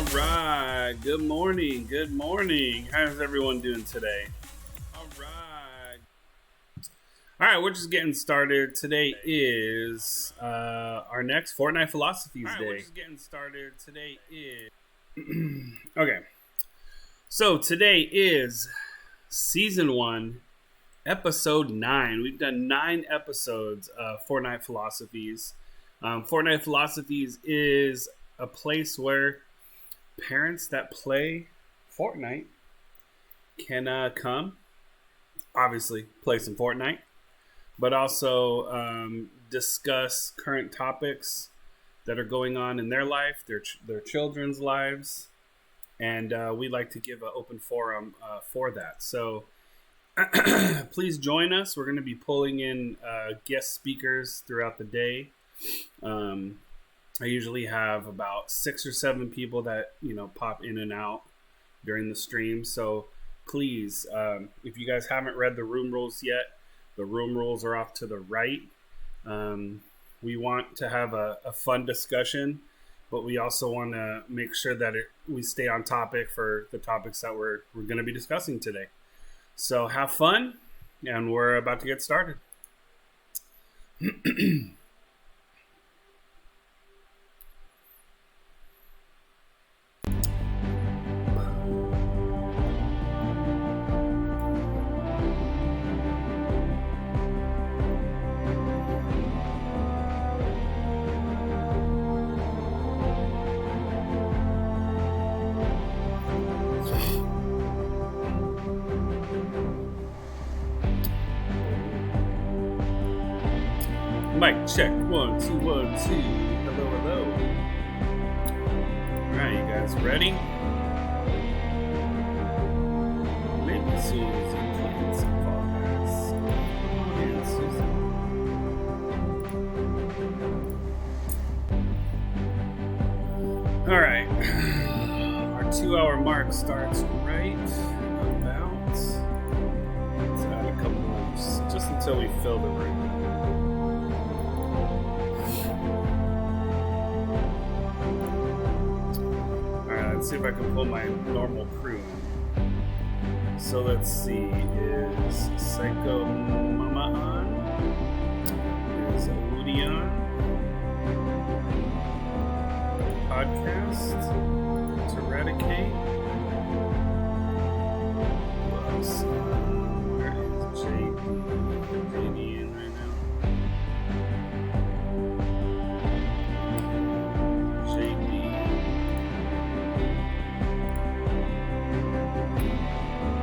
All right. Good morning. Good morning. How's everyone doing today? All right. All right. We're just getting started. Today is our next Fortnite Philosophies Day. We're just getting started. Today is okay. So today is season 1, episode 9. We've done 9 episodes of Fortnite Philosophies. Fortnite Philosophies is a place where parents that play Fortnite can come, obviously play some Fortnite, but also discuss current topics that are going on in their life, their children's lives, and we like to give an open forum for that. So please join us. We're going to be pulling in guest speakers throughout the day. I usually have about 6 or 7 people that, pop in and out during the stream. So please, if you guys haven't read the room rules yet, the room rules are off to the right. We want to have a fun discussion, but we also want to make sure that we stay on topic for the topics that we're going to be discussing today. So have fun, and we're about to get started. Mic check. 1 2 1 2. Hello, hello. All right, you guys ready? Maybe Susan playing some Fall Guys. And Susan. All right. Our 2-hour mark starts right about. Let's add a couple moves just until we fill the room. Let's see if I can pull my normal crew in. So let's see, is Psycho Mama on? Is Woody on? Podcast? To Eradicate? Where is JD? JD in right now?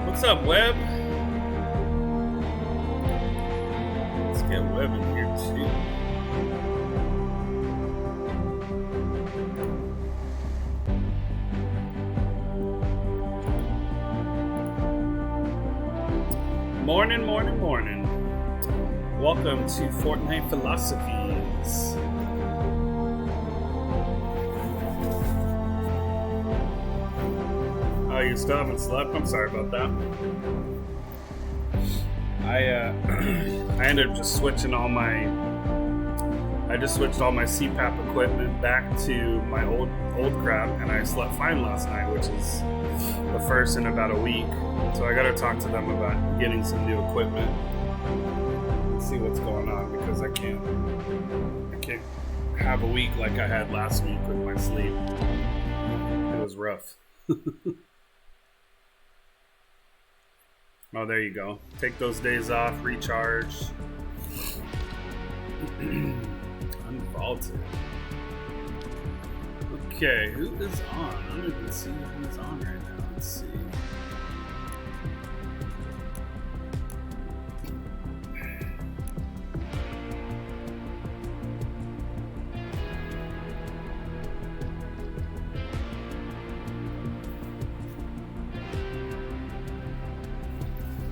What's up, Webb? Let's get Webb in here too. Morning, morning, morning. Welcome to Fortnite Philosophies. Oh, you still haven't slept? I'm sorry about that. I ended up just switching all my CPAP equipment back to my old crap, and I slept fine last night, which is the first in about a week. So I got to talk to them about getting some new equipment and see what's going on, because I can't have a week like I had last week with my sleep. It was rough. Oh, there you go. Take those days off, recharge. Unvaulted. Okay, who is on? I don't even see who's on right now. Let's see.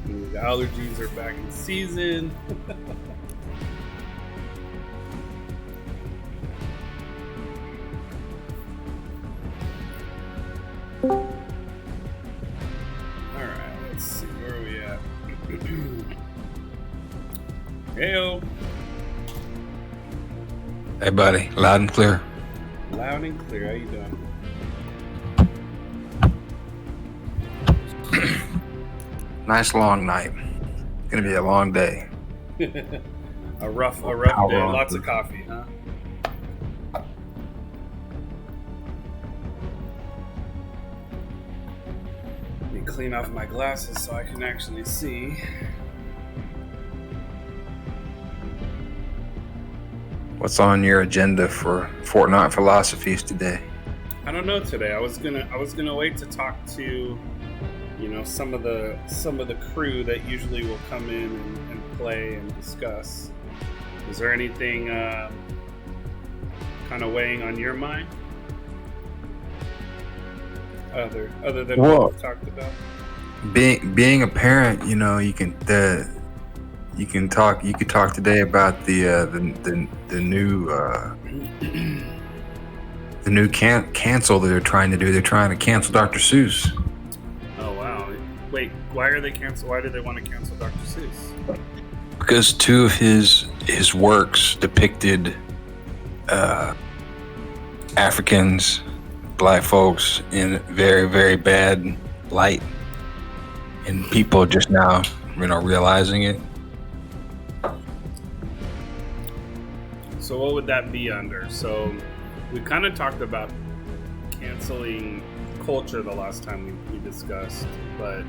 The allergies are back in season. Alright, let's see, where are we at? Heyo. Hey buddy, loud and clear. Loud and clear, how you doing? Nice long night. It's gonna be a long day. a rough day. Lots of coffee, huh? Let me clean off my glasses so I can actually see. What's on your agenda for Fortnite Philosophies today? I don't know today. I was gonna wait to talk to, some of the crew that usually will come in and play and discuss. Is there anything kind of weighing on your mind other than what we've talked about? Being a parent, you could talk today about the new cancel that they're trying to do. They're trying to cancel Dr. Seuss. Oh wow! Wait, why are they cancel? Why do they want to cancel Dr. Seuss? Because two of his works depicted Africans, black folks in very, very bad light, and people just now, realizing it. So what would that be under? So we kind of talked about canceling culture the last time we discussed, but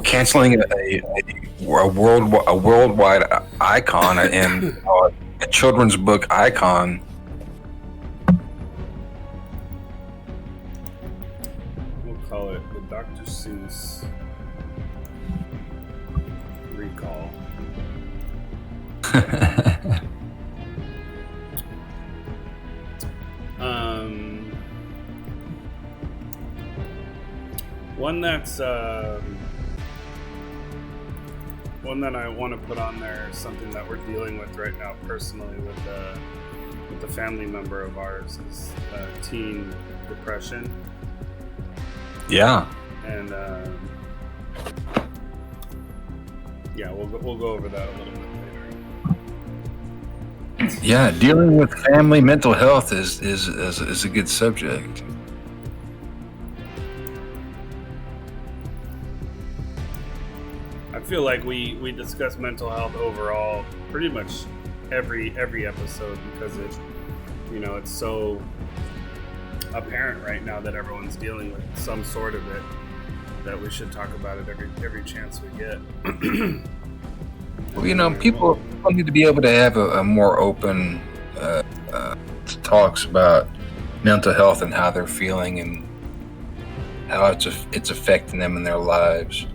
canceling a worldwide icon and a children's book icon. We'll call it the Dr. Seuss recall. One that I want to put on there is something that we're dealing with right now personally with a family member of ours is teen depression. Yeah. And we'll go over that a little bit later. Yeah, dealing with family mental health is a good subject. I feel like we discuss mental health overall pretty much every episode because it's so apparent right now that everyone's dealing with some sort of it that we should talk about it every chance we get. Well, people need to be able to have a more open talks about mental health and how they're feeling and how it's affecting them in their lives.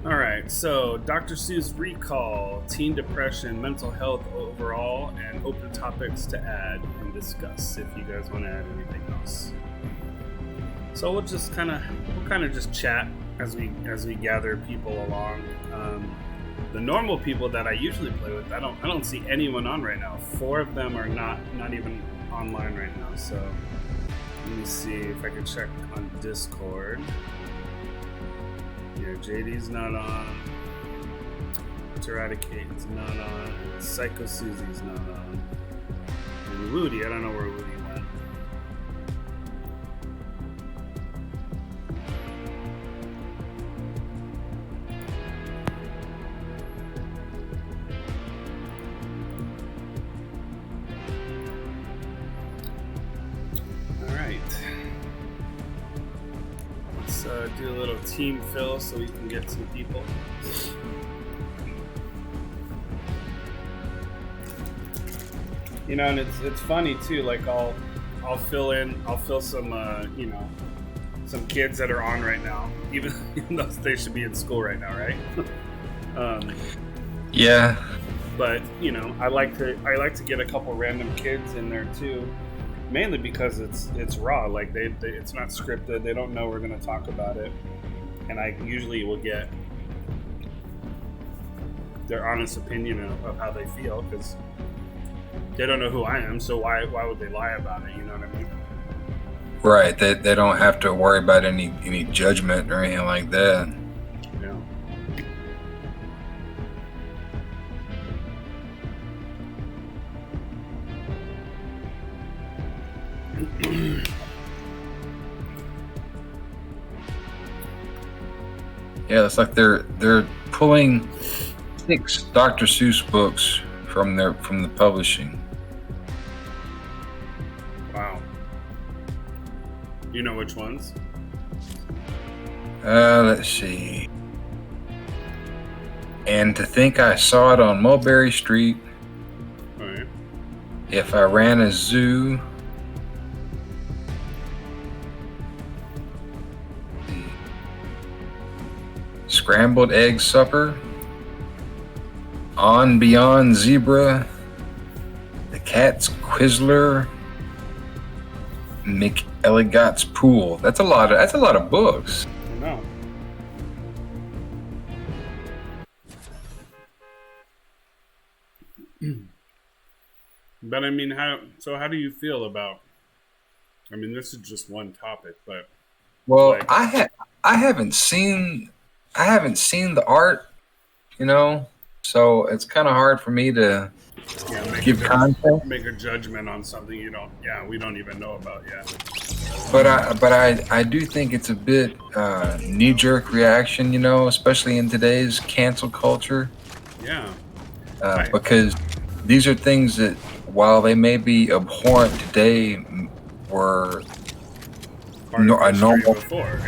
All right, so Dr. Seuss recall, teen depression, mental health overall, and open topics to add and discuss if you guys want to add anything else. So we'll kind of just chat as we gather people along. The normal people that I usually play with, I don't see anyone on right now. 4 of them are not even online right now. So let me see if I can check on Discord. Yeah, JD's not on. Eradicate's not on. Psycho Susie's not on. And Woody, I don't know where Woody went. Do a little team fill so we can get some people. And it's funny too. Like I'll fill some some kids that are on right now, even though they should be in school right now, right? Yeah. But I like to get a couple random kids in there too. Mainly because it's raw, like it's not scripted. They don't know we're going to talk about it, and I usually will get their honest opinion of how they feel because they don't know who I am. So why would they lie about it? You know what I mean? Right. They don't have to worry about any judgment or anything like that. Yeah. Yeah, it's like they're pulling 6 Dr. Seuss books from the publishing. Wow. You know which ones? Let's see. And to think I saw it on Mulberry Street. All right. If I ran a zoo. Scrambled egg supper. On Beyond Zebra. The Cat's Quizzler. McElligot's Pool. That's a lot of books. I know. But I mean, how do you feel about? I mean, this is just one topic, but well, I haven't seen the art, so it's kind of hard for me to give context. Make a judgment on something we don't even know about yet. But I do think it's a bit knee-jerk reaction, especially in today's cancel culture. Yeah. Because these are things that, while they may be abhorrent today, were a normal before.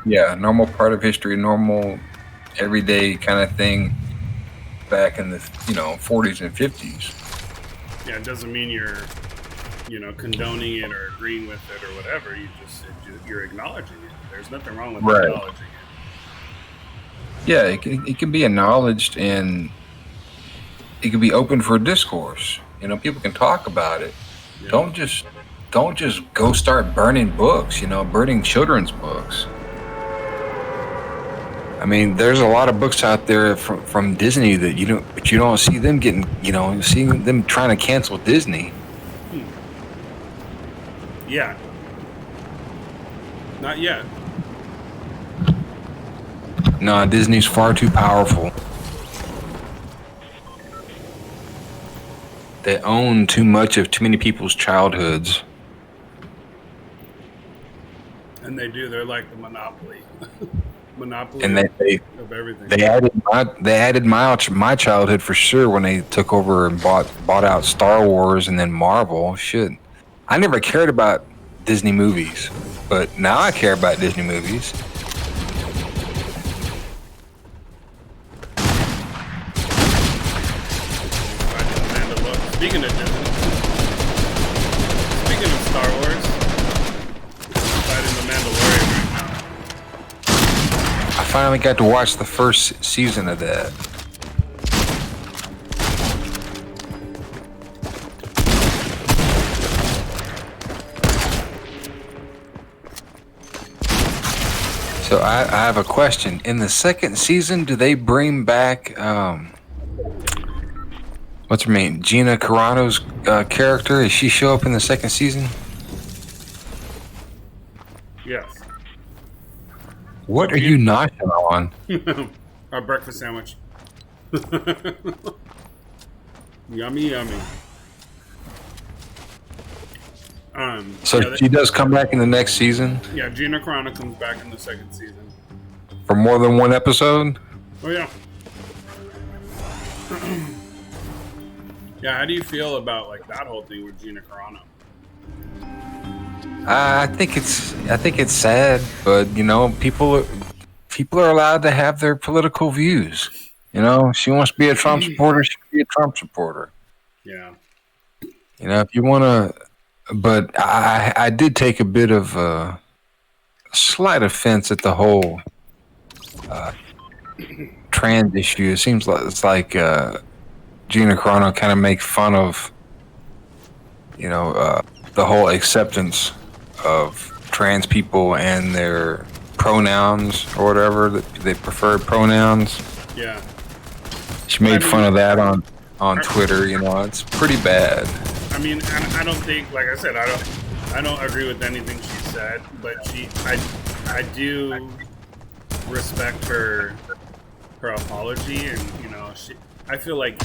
Yeah, a normal part of history, normal everyday kind of thing back in the 40s and 50s. Yeah, it doesn't mean you're condoning it or agreeing with it or whatever. You're acknowledging it. There's nothing wrong with acknowledging it. Yeah, it can be acknowledged, and it can be open for discourse. People can talk about it. Yeah. Don't just go start burning books. Burning children's books. I mean, there's a lot of books out there from Disney that you don't see them getting. Seeing them trying to cancel Disney. Yeah. Not yet. No, Disney's far too powerful. They own too much of too many people's childhoods. And they do. They're like the monopoly. Monopoly and they of everything. They added my childhood for sure when they took over and bought out Star Wars and then Marvel. Shit. I never cared about Disney movies, but now I care about Disney movies. Speaking of Disney, speaking of Star Wars, I'm fighting the Mandalorian right now. I finally got to watch the first season of that. So I have a question. In the second season, do they bring back what's her name? Gina Carano's character? Does she show up in the second season? Yes. What are you gnashing on? Our breakfast sandwich. Yummy, yummy. She does come back in the next season? Yeah, Gina Carano comes back in the second season. For more than one episode? Oh, yeah. Yeah, how do you feel about that whole thing with Gina Carano? I think it's sad, but people are allowed to have their political views. She wants to be a Trump supporter, she can be a Trump supporter. Yeah. If you want to, but I did take a bit of a slight offense at the whole trans issue. It seems like it's like Gina Carano kind of make fun of the whole acceptance of trans people and their pronouns or whatever, that they preferred pronouns. Yeah. She made fun of that on Twitter. It's pretty bad. I mean, I don't think, like I said, I don't agree with anything she said, but I do respect her apology, and I feel like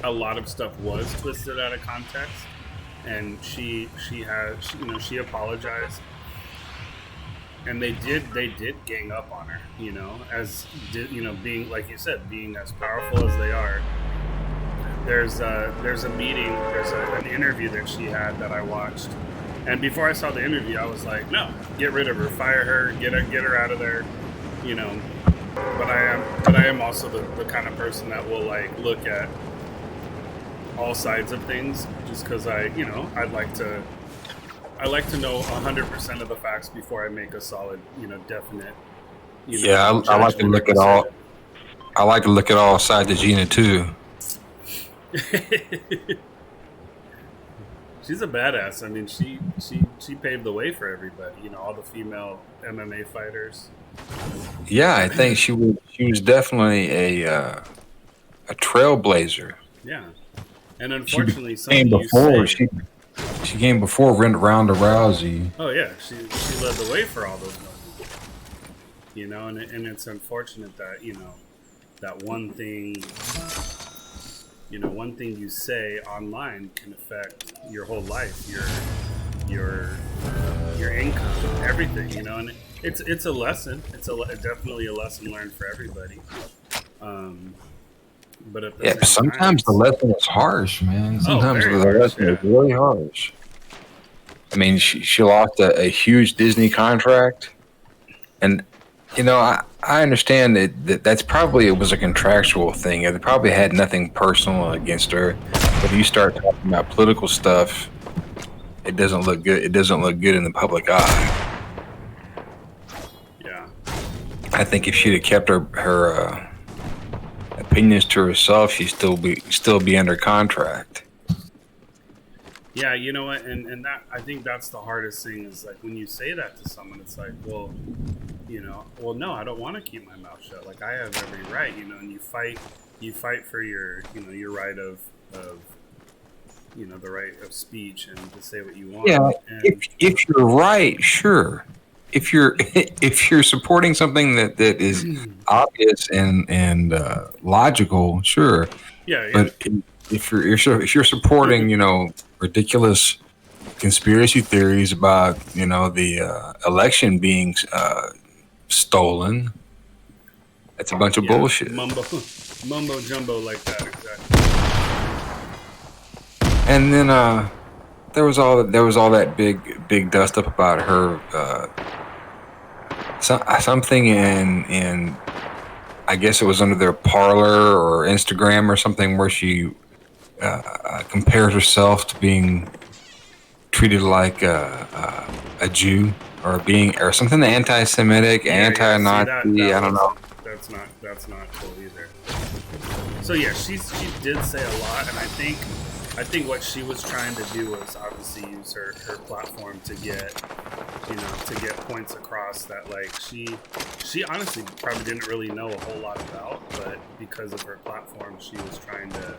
a lot of stuff was twisted out of context, and she apologized. and they did gang up on her, as being, like you said, being as powerful as they are. There's a meeting, an interview that she had that I watched, and before I saw the interview, I was like, no, get rid of her, fire her, get her out of there, you know. But I am also the kind of person that will like look at all sides of things, just because I like to know 100% of the facts before I make a solid, definite, Yeah, I like to judgment or look at all. decision. I like to look at all sides of Gina too. She's a badass. I mean, she paved the way for everybody. All the female MMA fighters. Yeah, I think she was definitely a trailblazer. Yeah, and She unfortunately, came something you before say. she came before Ronda Rousey. Oh yeah, she led the way for all those women. And it's unfortunate that that one thing you say online can affect your whole life, your income, everything. And it's a lesson. It's definitely a lesson learned for everybody. Um, but at the Yeah, same time, sometimes the lesson is harsh, man. Sometimes the very harsh. lesson is Yeah. really harsh. I mean, Yeah. she lost a huge Disney contract, and I understand that's probably it was a contractual thing. It probably had nothing personal against her. But if you start talking about political stuff, it doesn't look good. It doesn't look good in the public eye. Yeah. I think if she'd have kept her opinions to herself, she'd still be under contract. Yeah, you know what, and that, I think that's the hardest thing, is like when you say that to someone, it's like, well, well, no, I don't want to keep my mouth shut. Like, I have every right, and you fight for your, your right of the right of speech and to say what you want. Yeah, And if you're right, sure. If you're if you're supporting something that is obvious and logical, sure. yeah, yeah, But if you're supporting ridiculous conspiracy theories about the election being stolen, that's a bunch of yeah, bullshit. mumbo jumbo like that, exactly. And then there was all that big dust up about her something in I guess it was under their Parlor or Instagram or something where she compares herself to being treated like a Jew or something anti-Semitic, Yeah. See, anti-Nazi. that I don't know. wasn't. That's not cool either. So yeah, she did say a lot, and I think what she was trying to do was obviously use her platform to get points across that, like, she honestly probably didn't really know a whole lot about, but because of her platform, she was trying to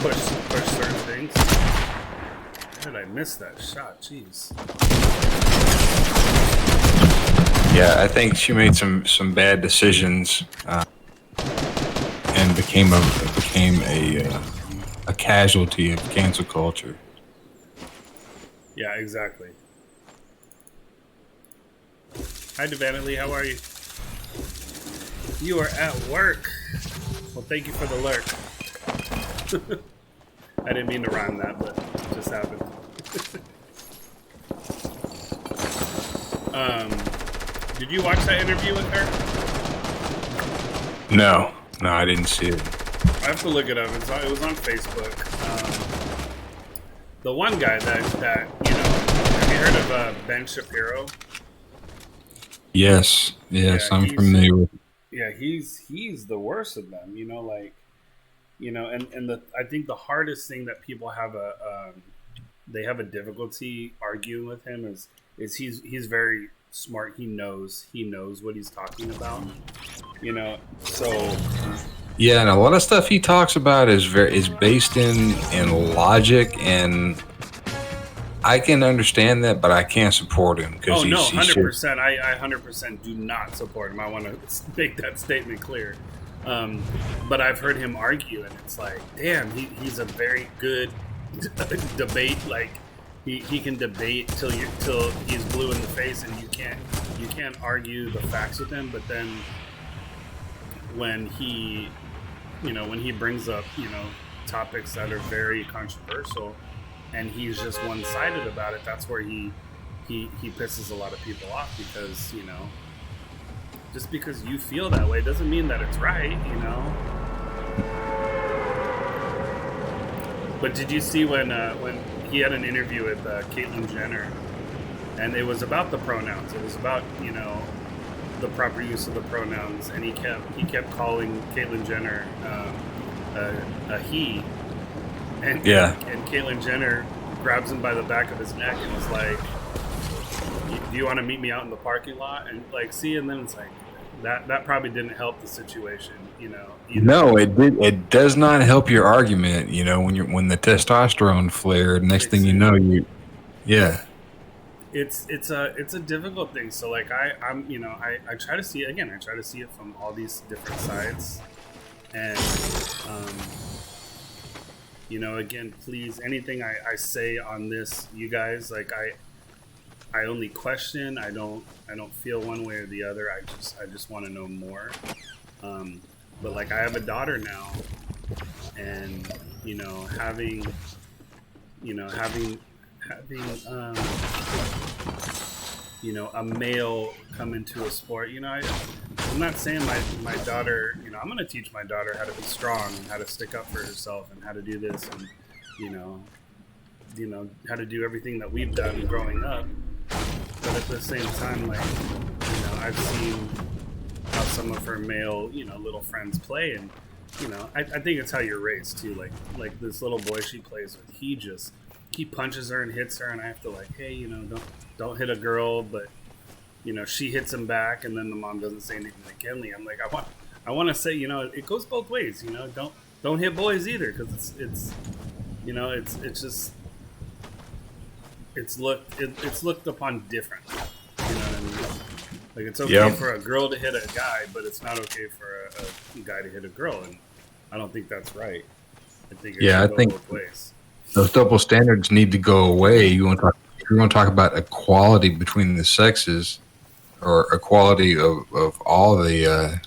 push certain things. How did I miss that shot? Jeez. Yeah, I think she made some bad decisions and became a casualty of cancel culture. Yeah, exactly. Hi, Devanity. How are you? You are at work. Well, thank you for the lurk. I didn't mean to rhyme that, but it just happened. Did you watch that interview with her? No, I didn't see it. I have to look it up. It was on Facebook. The one guy that have you heard of Ben Shapiro? Yes, Yeah, I'm familiar with. yeah, he's the worst of them. And I think the hardest thing that people have they have a difficulty arguing with him is he's very smart. He knows what he's talking about. So Yeah, and a lot of stuff he talks about is based in logic, and I can understand that, but I can't support him because oh no, he's 100%. I 100% do not support him. I want to make that statement clear. But I've heard him argue, and it's like, damn, he's a very good debate, like he can debate till he's blue in the face, and you can't argue the facts with him. But then when he when he brings up topics that are very controversial, and he's just one sided about it, that's where he pisses a lot of people off, because just because you feel that way doesn't mean that it's right. But did you see when he had an interview with Caitlyn Jenner, and it was about the pronouns? It was about the proper use of the pronouns, and he kept calling Caitlyn Jenner a he, and Caitlyn Jenner grabs him by the back of his neck and was like, "Do you want to meet me out in the parking lot?" And and then it's like that probably didn't help the situation, either. No, it does not help your argument. When the testosterone flared, next thing you know, it's a difficult thing. So I try to see it again. I try to see it from all these different sides, and again, please, anything I say on this, you guys, I only question. I don't feel one way or the other. I just want to know more. But I have a daughter now, and having a male come into a sport. I'm not saying my daughter. I'm going to teach my daughter how to be strong and how to stick up for herself and how to do this, and how to do everything that we've done growing up. But at the same time, I've seen how some of her male, little friends play, and I think it's how you're raised too. Like this little boy she plays with, he punches her and hits her, and I have to hey, don't hit a girl, but she hits him back, and then the mom doesn't say anything to Kenley. I'm like, I want to say, it goes both ways. Don't hit boys either, because it's just it's looked upon different. You know what I mean? It's okay for a girl to hit a guy, but it's not okay for a guy to hit a girl, and I don't think that's right. I think it should go both ways. Those double standards need to go away. You want to talk about equality between the sexes, or equality of all the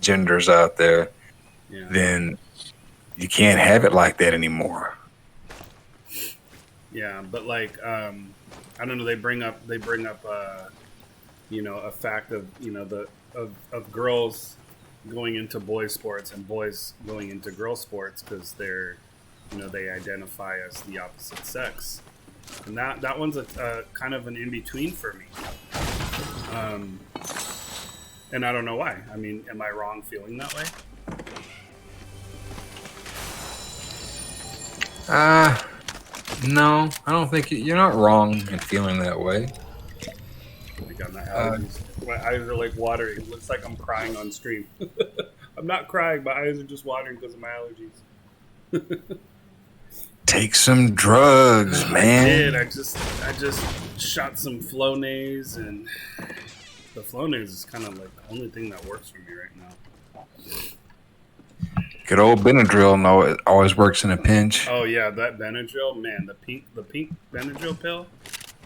genders out there, then you can't have it like that anymore. Yeah, but I don't know. They bring up a fact of of girls going into boys sports and boys going into girl sports, because they're they identify as the opposite sex, and that one's a kind of an in between for me. And I don't know why. I mean, am I wrong feeling that way? No, I don't think you're not wrong in feeling that way. I got my allergies. My eyes are watering. It looks like I'm crying on stream. I'm not crying. My eyes are just watering because of my allergies. Take some drugs, man. I did. I just shot some Flonase, and the Flonase is kind of the only thing that works for me right now. Good old Benadryl, no, it always works in a pinch. Oh yeah, that Benadryl, man, the pink Benadryl pill.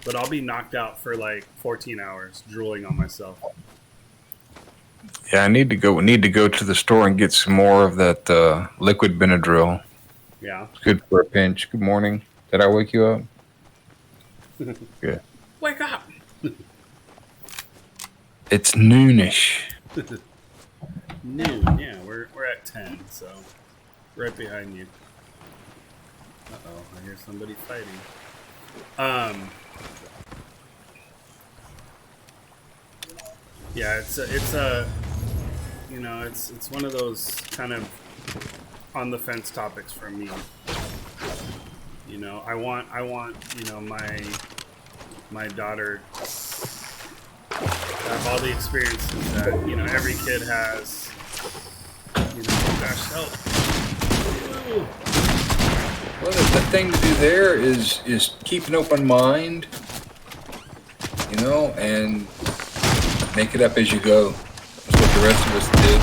But I'll be knocked out for 14 hours drooling on myself. Yeah, I need to go to the store and get some more of that liquid Benadryl. Yeah. It's good for a pinch. Good morning. Did I wake you up? Good. Wake up. It's noonish. Noon, yeah. We're at 10, so right behind you. Uh-oh, I hear somebody fighting. Yeah, it's one of those kind of on the fence topics for me. I want my daughter to have all the experiences that every kid has. Gosh, help. Well, the thing to do there is keep an open mind, and make it up as you go. That's what the rest of us did.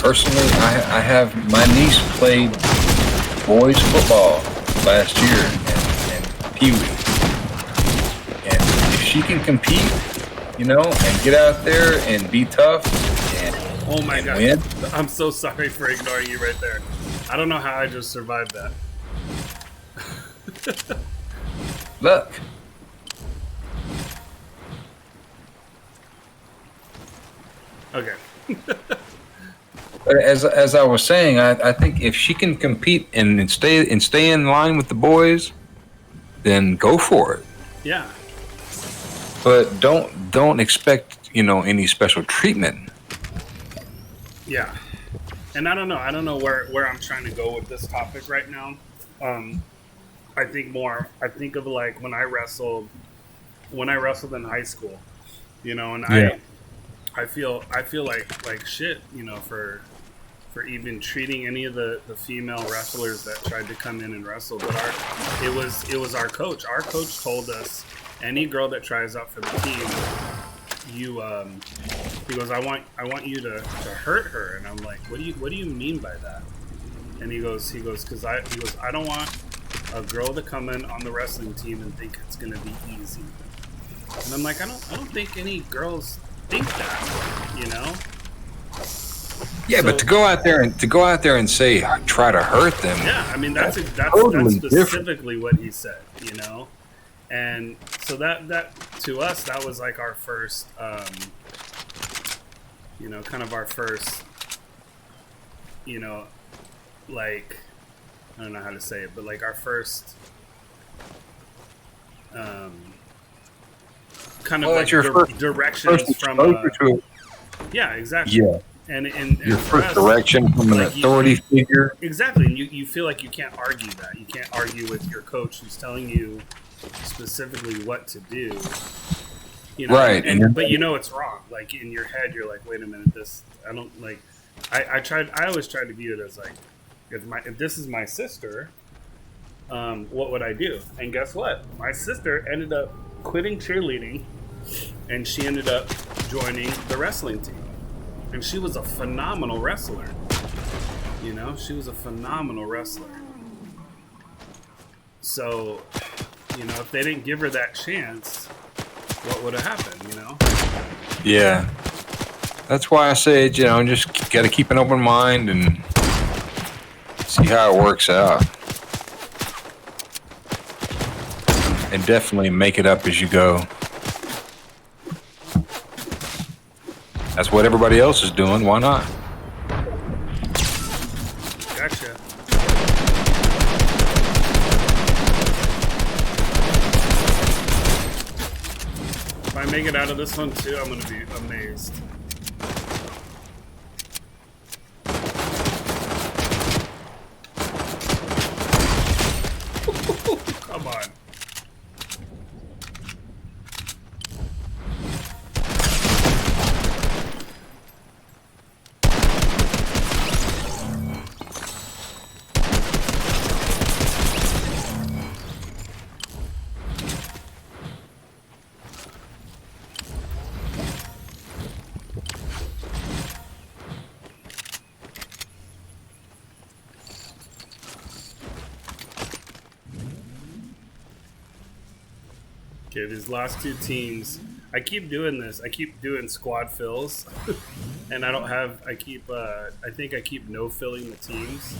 personally, I have my niece played boys football last year and Pee Wee. And if she can compete, and get out there and be tough and, Oh my God. win. I'm so sorry for ignoring you right there. I don't know how I just survived that. Look. Okay. But as I was saying, I think if she can compete and stay in line with the boys, then go for it. Yeah. But don't expect any special treatment. Yeah. And I don't know where I'm trying to go with this topic right now. I think of like when I wrestled in high school, and Yeah. I feel like shit, for even treating any of the female wrestlers that tried to come in and wrestle. But it was our coach. Our coach told us any girl that tries out for the team, he goes, I want you to hurt her. And I'm like, what do you mean by that? And he goes because I don't want a girl to come in on the wrestling team and think it's gonna be easy. And I'm like, I don't think any girls think that, Yeah, but to go out there and say try to hurt them. Yeah, I mean that's totally specifically what he said, and so that to us that was like our first, kind of our first, like I don't know how to say it, but like our first, kind of like directions from. Yeah, exactly. Yeah. And Your for first us, direction from an authority figure. Exactly. And you feel like you can't argue that. You can't argue with your coach who's telling you specifically what to do. Right. But it's wrong. Like in your head, you're like, wait a minute, I don't like. I always tried to view it as like, if this is my sister, what would I do? And guess what? My sister ended up quitting cheerleading, and she ended up joining the wrestling team. And she was a phenomenal wrestler. She was a phenomenal wrestler. So, if they didn't give her that chance, what would have happened, Yeah. That's why I said, just got to keep an open mind and see how it works out. And definitely make it up as you go. That's what everybody else is doing. Why not? Gotcha. If I make it out of this one too, I'm going to be amazed. Come on. Okay, these last two teams. I keep doing this. I keep doing squad fills, and I don't have. I think I keep no filling the teams,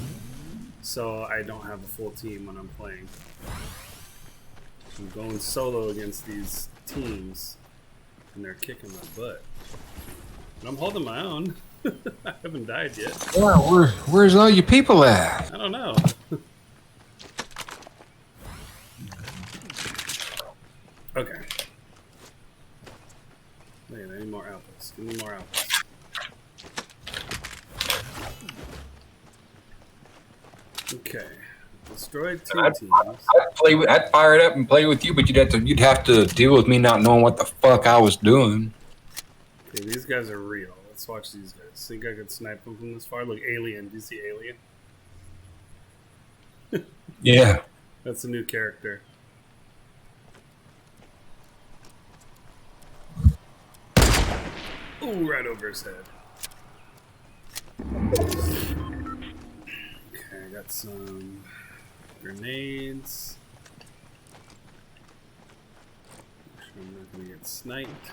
so I don't have a full team when I'm playing. I'm going solo against these teams, and they're kicking my butt. But I'm holding my own. I haven't died yet. Yeah, where's all your people at? I don't know. Okay. Man, I need more outputs. Give me more outputs. Okay. Destroyed two teams. I'd fire it up and play with you, but you'd have to deal with me not knowing what the fuck I was doing. Okay, these guys are real. Let's watch these guys. Think I could snipe them from this far? Look, Alien. Do you see Alien? Yeah. That's a new character. Ooh, right over his head. Okay, I got some grenades. Make sure I'm not gonna get sniped.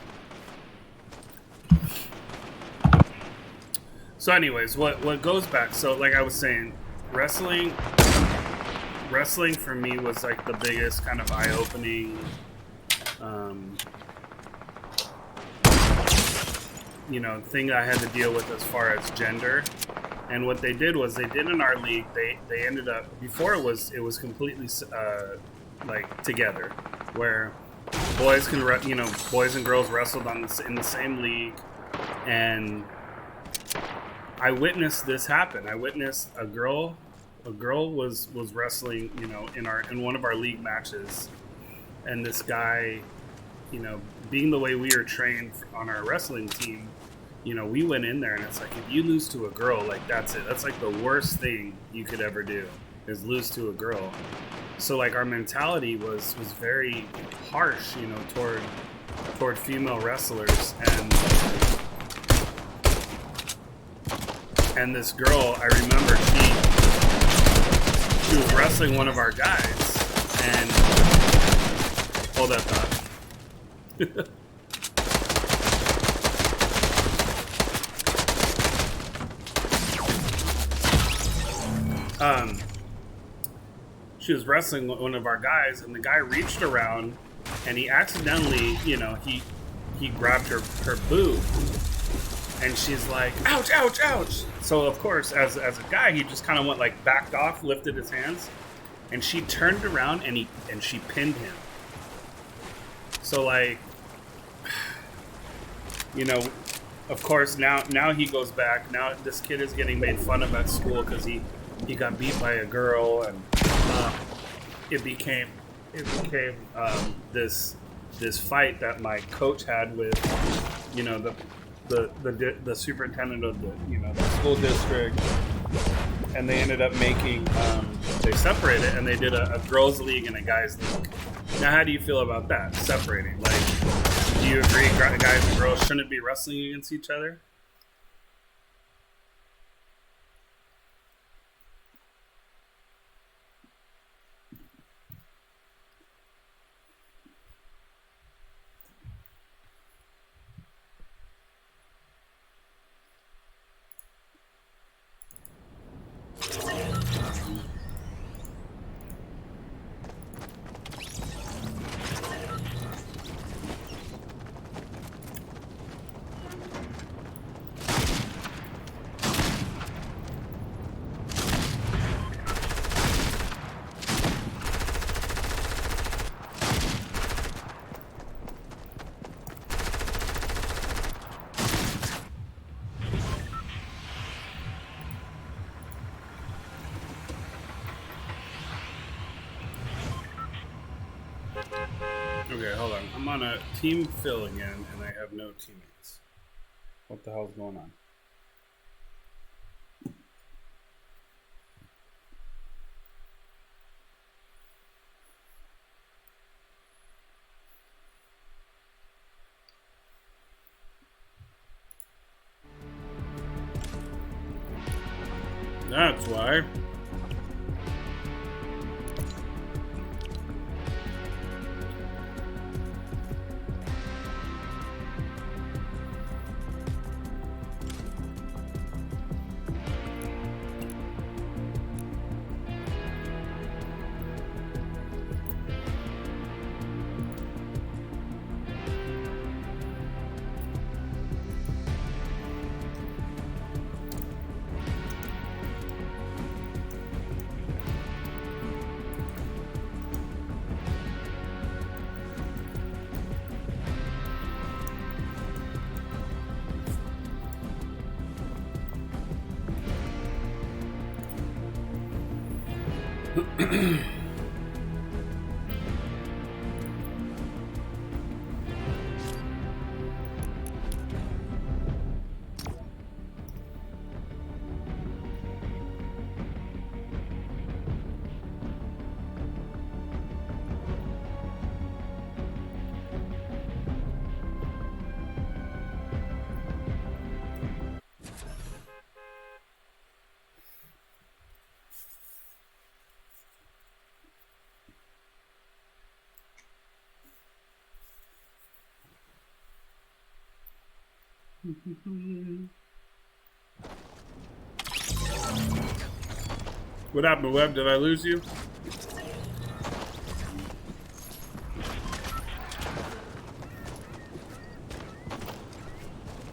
So, anyways, what goes back? So, like I was saying, wrestling for me was like the biggest kind of eye-opening, thing I had to deal with as far as gender. And what they did was they did in our league. They ended up before it was completely like together, where boys boys and girls wrestled in the same league, and I witnessed this happen. I witnessed a girl was wrestling, in one of our league matches, and this guy, being the way we are trained on our wrestling team, we went in there and it's like, if you lose to a girl, like that's it. That's like the worst thing you could ever do is lose to a girl. So like our mentality was very harsh, toward female wrestlers, and this girl, I remember she was wrestling one of our guys, and hold that thought. She was wrestling one of our guys, and the guy reached around, and he accidentally, he grabbed her boob, and she's like, "Ouch, ouch, ouch!" So of course, as a guy, he just kind of went like backed off, lifted his hands, and she turned around and she pinned him. So like, of course now he goes back. Now this kid is getting made fun of at school because he got beat by a girl, and it became this fight that my coach had with the superintendent of the school district, and they ended up making they separated, and they did a girls league and a guys league. Now, how do you feel about that separating? Like, do you agree guys and girls shouldn't be wrestling against each other? Okay, hold on. I'm on a team fill again, and I have no teammates. What the hell's going on? That's why. What happened, Web? Did I lose you?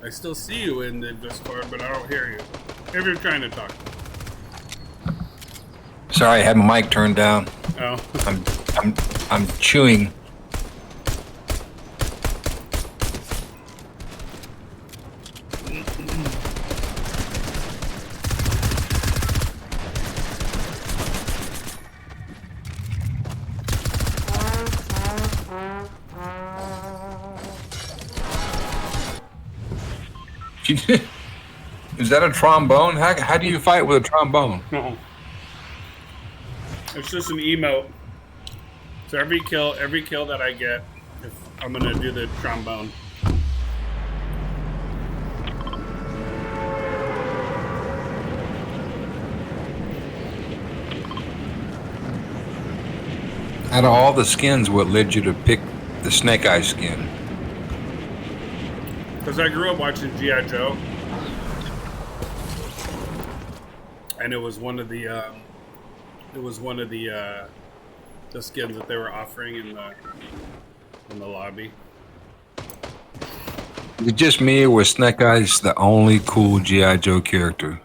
I still see you in the Discord, but I don't hear you. If you're trying to talk. Sorry, I had my mic turned down. Oh. I'm chewing. Is that a trombone? How do you fight with a trombone? No. It's just an emote. So every kill that I get, I'm gonna do the trombone. Out of all the skins, what led you to pick the Snake Eyes skin? Because I grew up watching G.I. Joe, and it was one of the skins that they were offering in the lobby. Is it just me, or was Snake Eyes the only cool G.I. Joe character?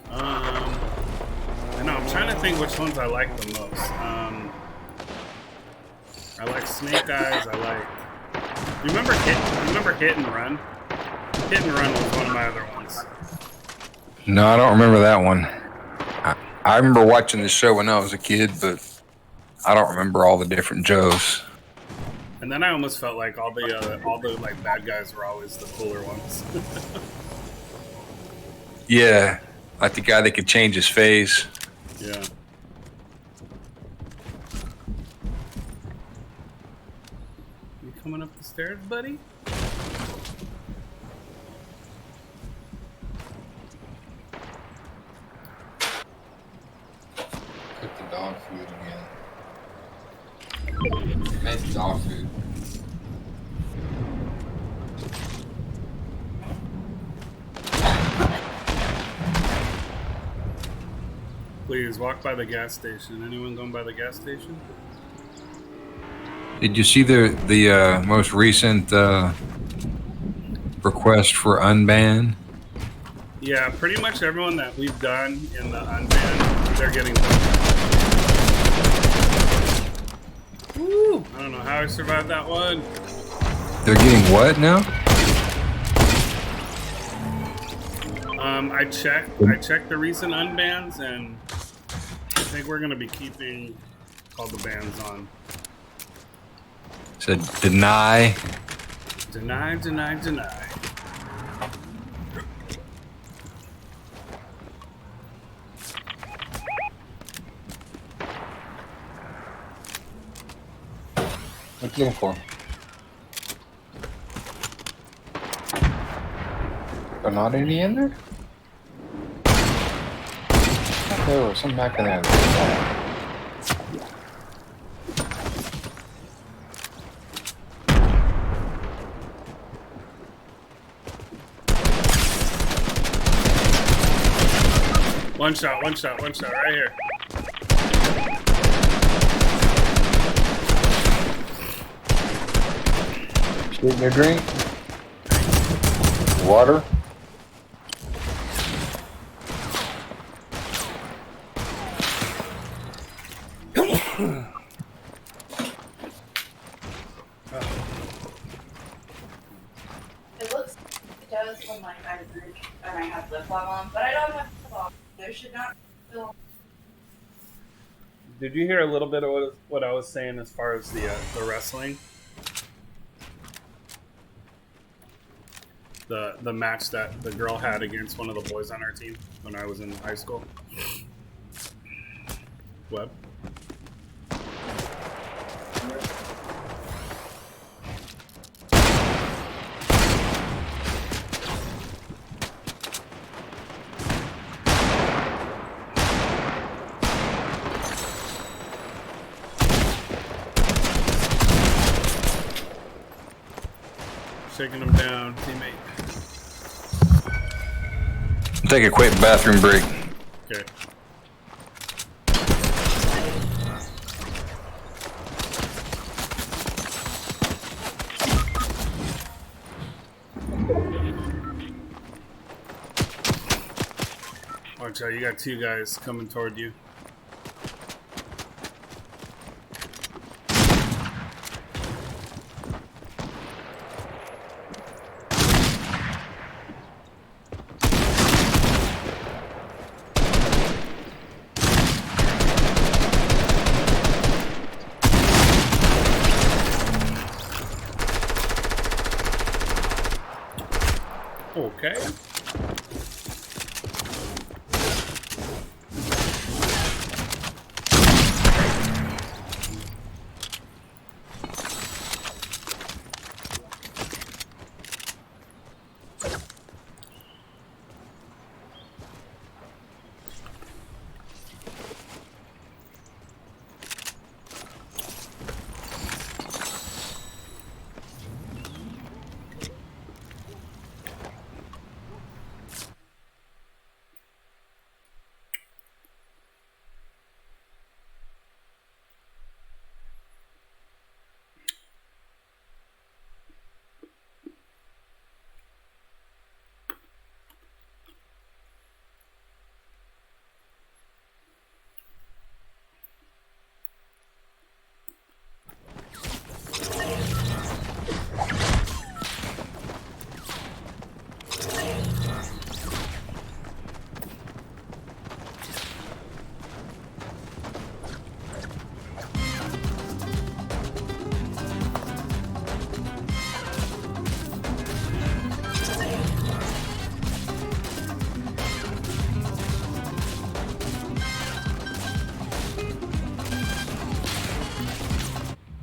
I know. I'm trying to think which ones I like the most. I like Snake Eyes. I like. You remember Hit and Run? Hit and Run was one of my other ones. No, I don't remember that one. I remember watching the show when I was a kid, but I don't remember all the different Joes. And then I almost felt like all the like bad guys were always the cooler ones. Yeah, like the guy that could change his face. Yeah. You coming up the stairs, buddy? Cook the dog food again. Make dog food. Please walk by the gas station. Anyone going by the gas station? Did you see the most recent request for unban? Yeah, pretty much everyone that we've done in the unban, they're getting done. Woo! I don't know how I survived that one. They're getting what now? I checked the recent unbans, and I think we're gonna be keeping all the bans on. Said deny. Deny, deny, deny. What you looking for? Are not any in there? There was some back in there. One shot, right here. Getting your drink? Water? It looks it does when like I drink and I have lip balm on, but I don't have lip balm. There should not feel. Did you hear a little bit of what I was saying as far as the wrestling? The match that the girl had against one of the boys on our team when I was in high school. Web. Shaking him down, teammate. Take a quick bathroom break. Okay. Watch out, you got two guys coming toward you. Okay.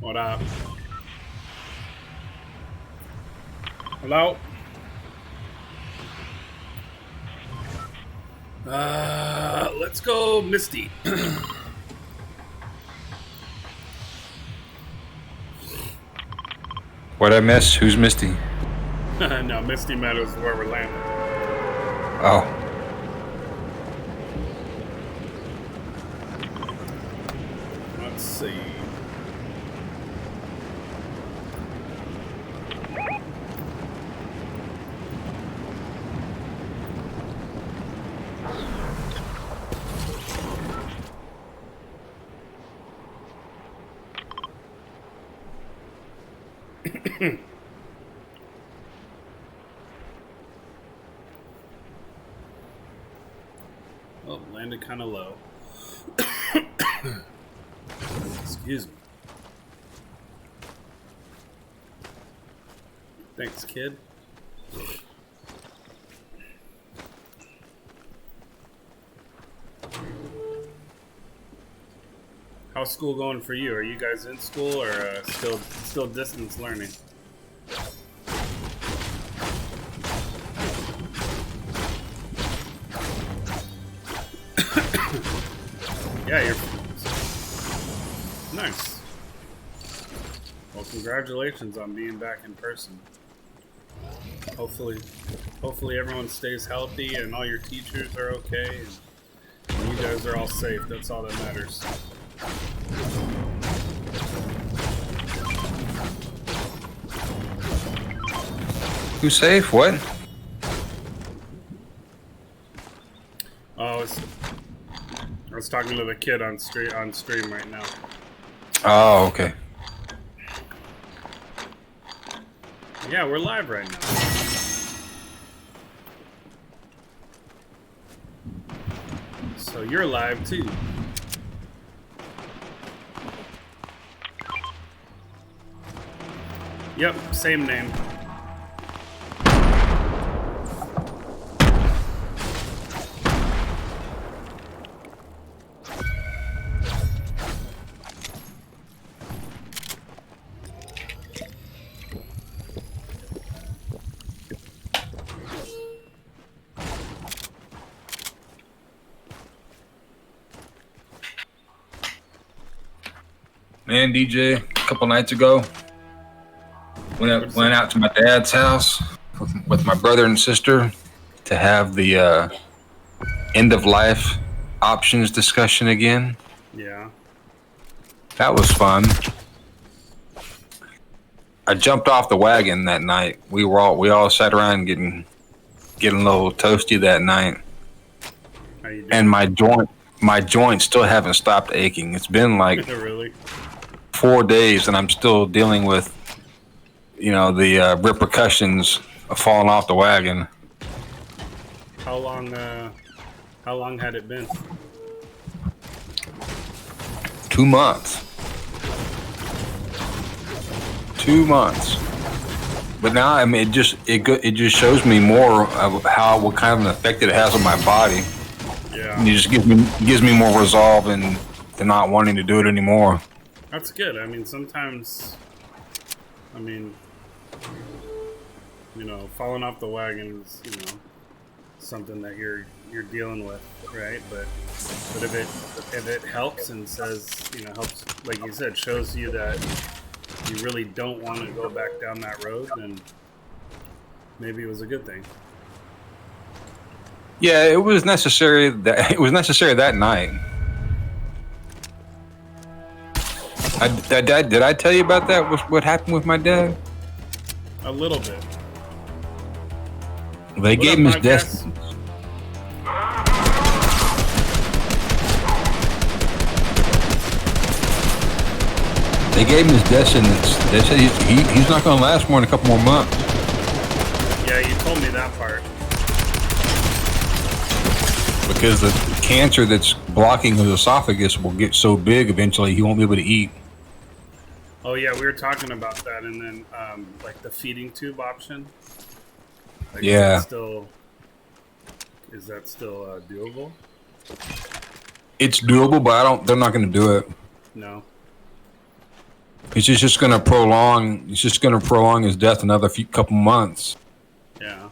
What up? Hello? Let's go Misty. What'd I miss? Who's Misty? No, Misty Meadows is where we're landing. Oh. Let's see. Oh, landed kind of low. Excuse me. Thanks, kid. How's school going for you? Are you guys in school or still distance learning? Yeah, you're nice. Well, congratulations on being back in person. Hopefully everyone stays healthy and all your teachers are okay and you guys are all safe. That's all that matters. Who's safe? What? Oh, I was talking to the kid on stream right now. Oh, okay. Yeah, we're live right now. So you're live too. Yep, same name. Man, DJ, a couple nights ago, went out to my dad's house with my brother and sister to have the end of life options discussion again. Yeah. That was fun. I jumped off the wagon that night. We all sat around getting a little toasty that night. How you doing? And my joints still haven't stopped aching. It's been like Really? 4 days, and I'm still dealing with, the repercussions of falling off the wagon. How long had it been? 2 months. 2 months. But now, I mean, it just shows me more of what kind of an effect it has on my body. Yeah. And it just gives me more resolve and to not wanting to do it anymore. That's good. I mean, sometimes, falling off the wagon is, something that you're dealing with, right? But if it helps and says, helps, like you said, shows you that you really don't want to go back down that road, then maybe it was a good thing. Yeah, it was necessary that night. Did I tell you about that? What happened with my dad? A little bit. They gave him his destiny. They gave him his destiny. They said he's not going to last more than a couple more months. Yeah, you told me that part. Because the cancer that's blocking his esophagus will get so big eventually he won't be able to eat. Oh yeah, we were talking about that, and then like the feeding tube option. Like, yeah. Is that still doable? It's doable, but they're not going to do it. No. It's just going to prolong. It's just going to prolong his death another couple months. Yeah,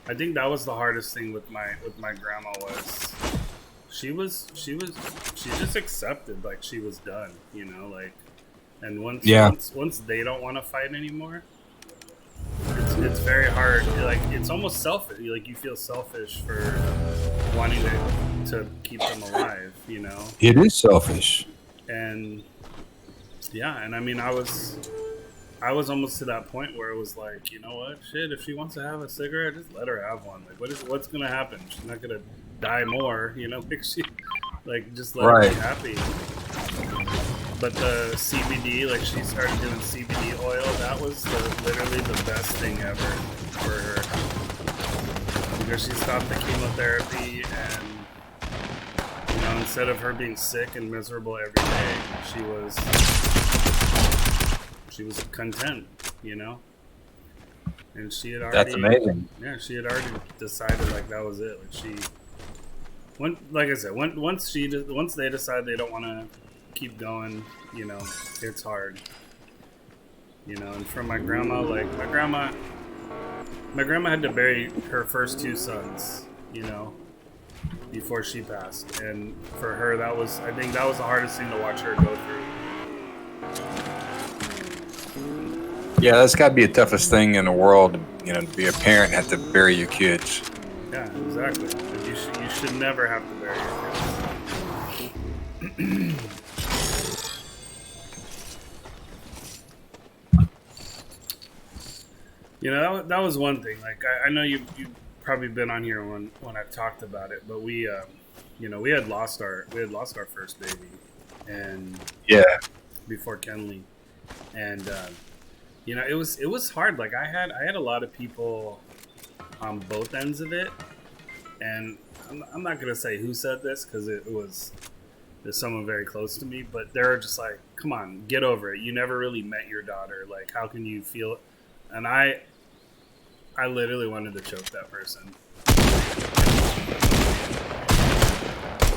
I think that was the hardest thing with my grandma was she just accepted like she was done, like, and once they don't want to fight anymore, it's very hard. Like it's almost selfish. Like you feel selfish for wanting to keep them alive. It is selfish. And yeah, and I mean I was almost to that point where it was like, you know what, shit, if she wants to have a cigarette, just let her have one. Like what's gonna happen? She's not gonna die more, just let her be happy. But the CBD, like she started doing CBD oil, that was literally the best thing ever for her. Because she stopped the chemotherapy and, instead of her being sick and miserable every day, she was content, And she had already... That's amazing. Yeah, she had already decided like that was it. Like I said, once they decide they don't want to keep going, it's hard. And for my grandma, like my grandma had to bury her first 2 sons, before she passed. And for her, I think that was the hardest thing to watch her go through. Yeah, that's got to be the toughest thing in the world, to be a parent and have to bury your kids. Yeah, exactly. You should never have to bury your kids. That was one thing. Like I know you've probably been on here when I've talked about it, but we had lost our first baby, and before Kenley, and it was hard. Like I had a lot of people on both ends of it, and I'm not gonna say who said this because there's someone very close to me, but they're just like, come on, get over it. You never really met your daughter. Like, how can you feel it? And I literally wanted to choke that person.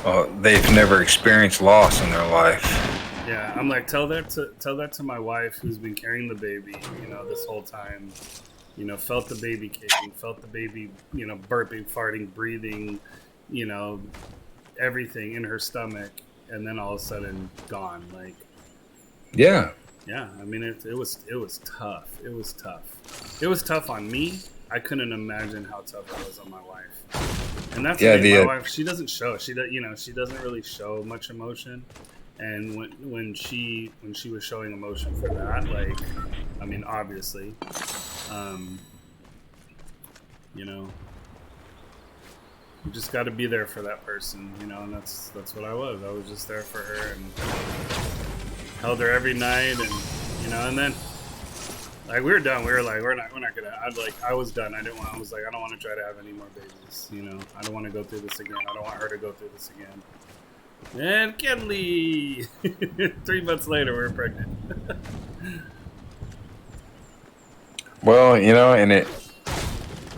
Well, they've never experienced loss in their life. Yeah, I'm like, tell that to my wife who's been carrying the baby, this whole time. Felt the baby kicking, felt the baby, burping, farting, breathing, everything in her stomach, and then all of a sudden gone. Like, yeah. I mean, it was tough. It was tough. It was tough on me. I couldn't imagine how tough it was on my wife. And that's Yeah, the thing. My the wife, she doesn't show. She doesn't really show much emotion. And when she was showing emotion for that, like, I mean, obviously, um, you know, you just got to be there for that person, and that's what I was. I was just there for her and held her every night, and and then like we were done. We were like, we're not gonna. I was done. I was like, I don't want to try to have any more babies. I don't want to go through this again. I don't want her to go through this again. And Kelly, 3 months later, we were pregnant. well, and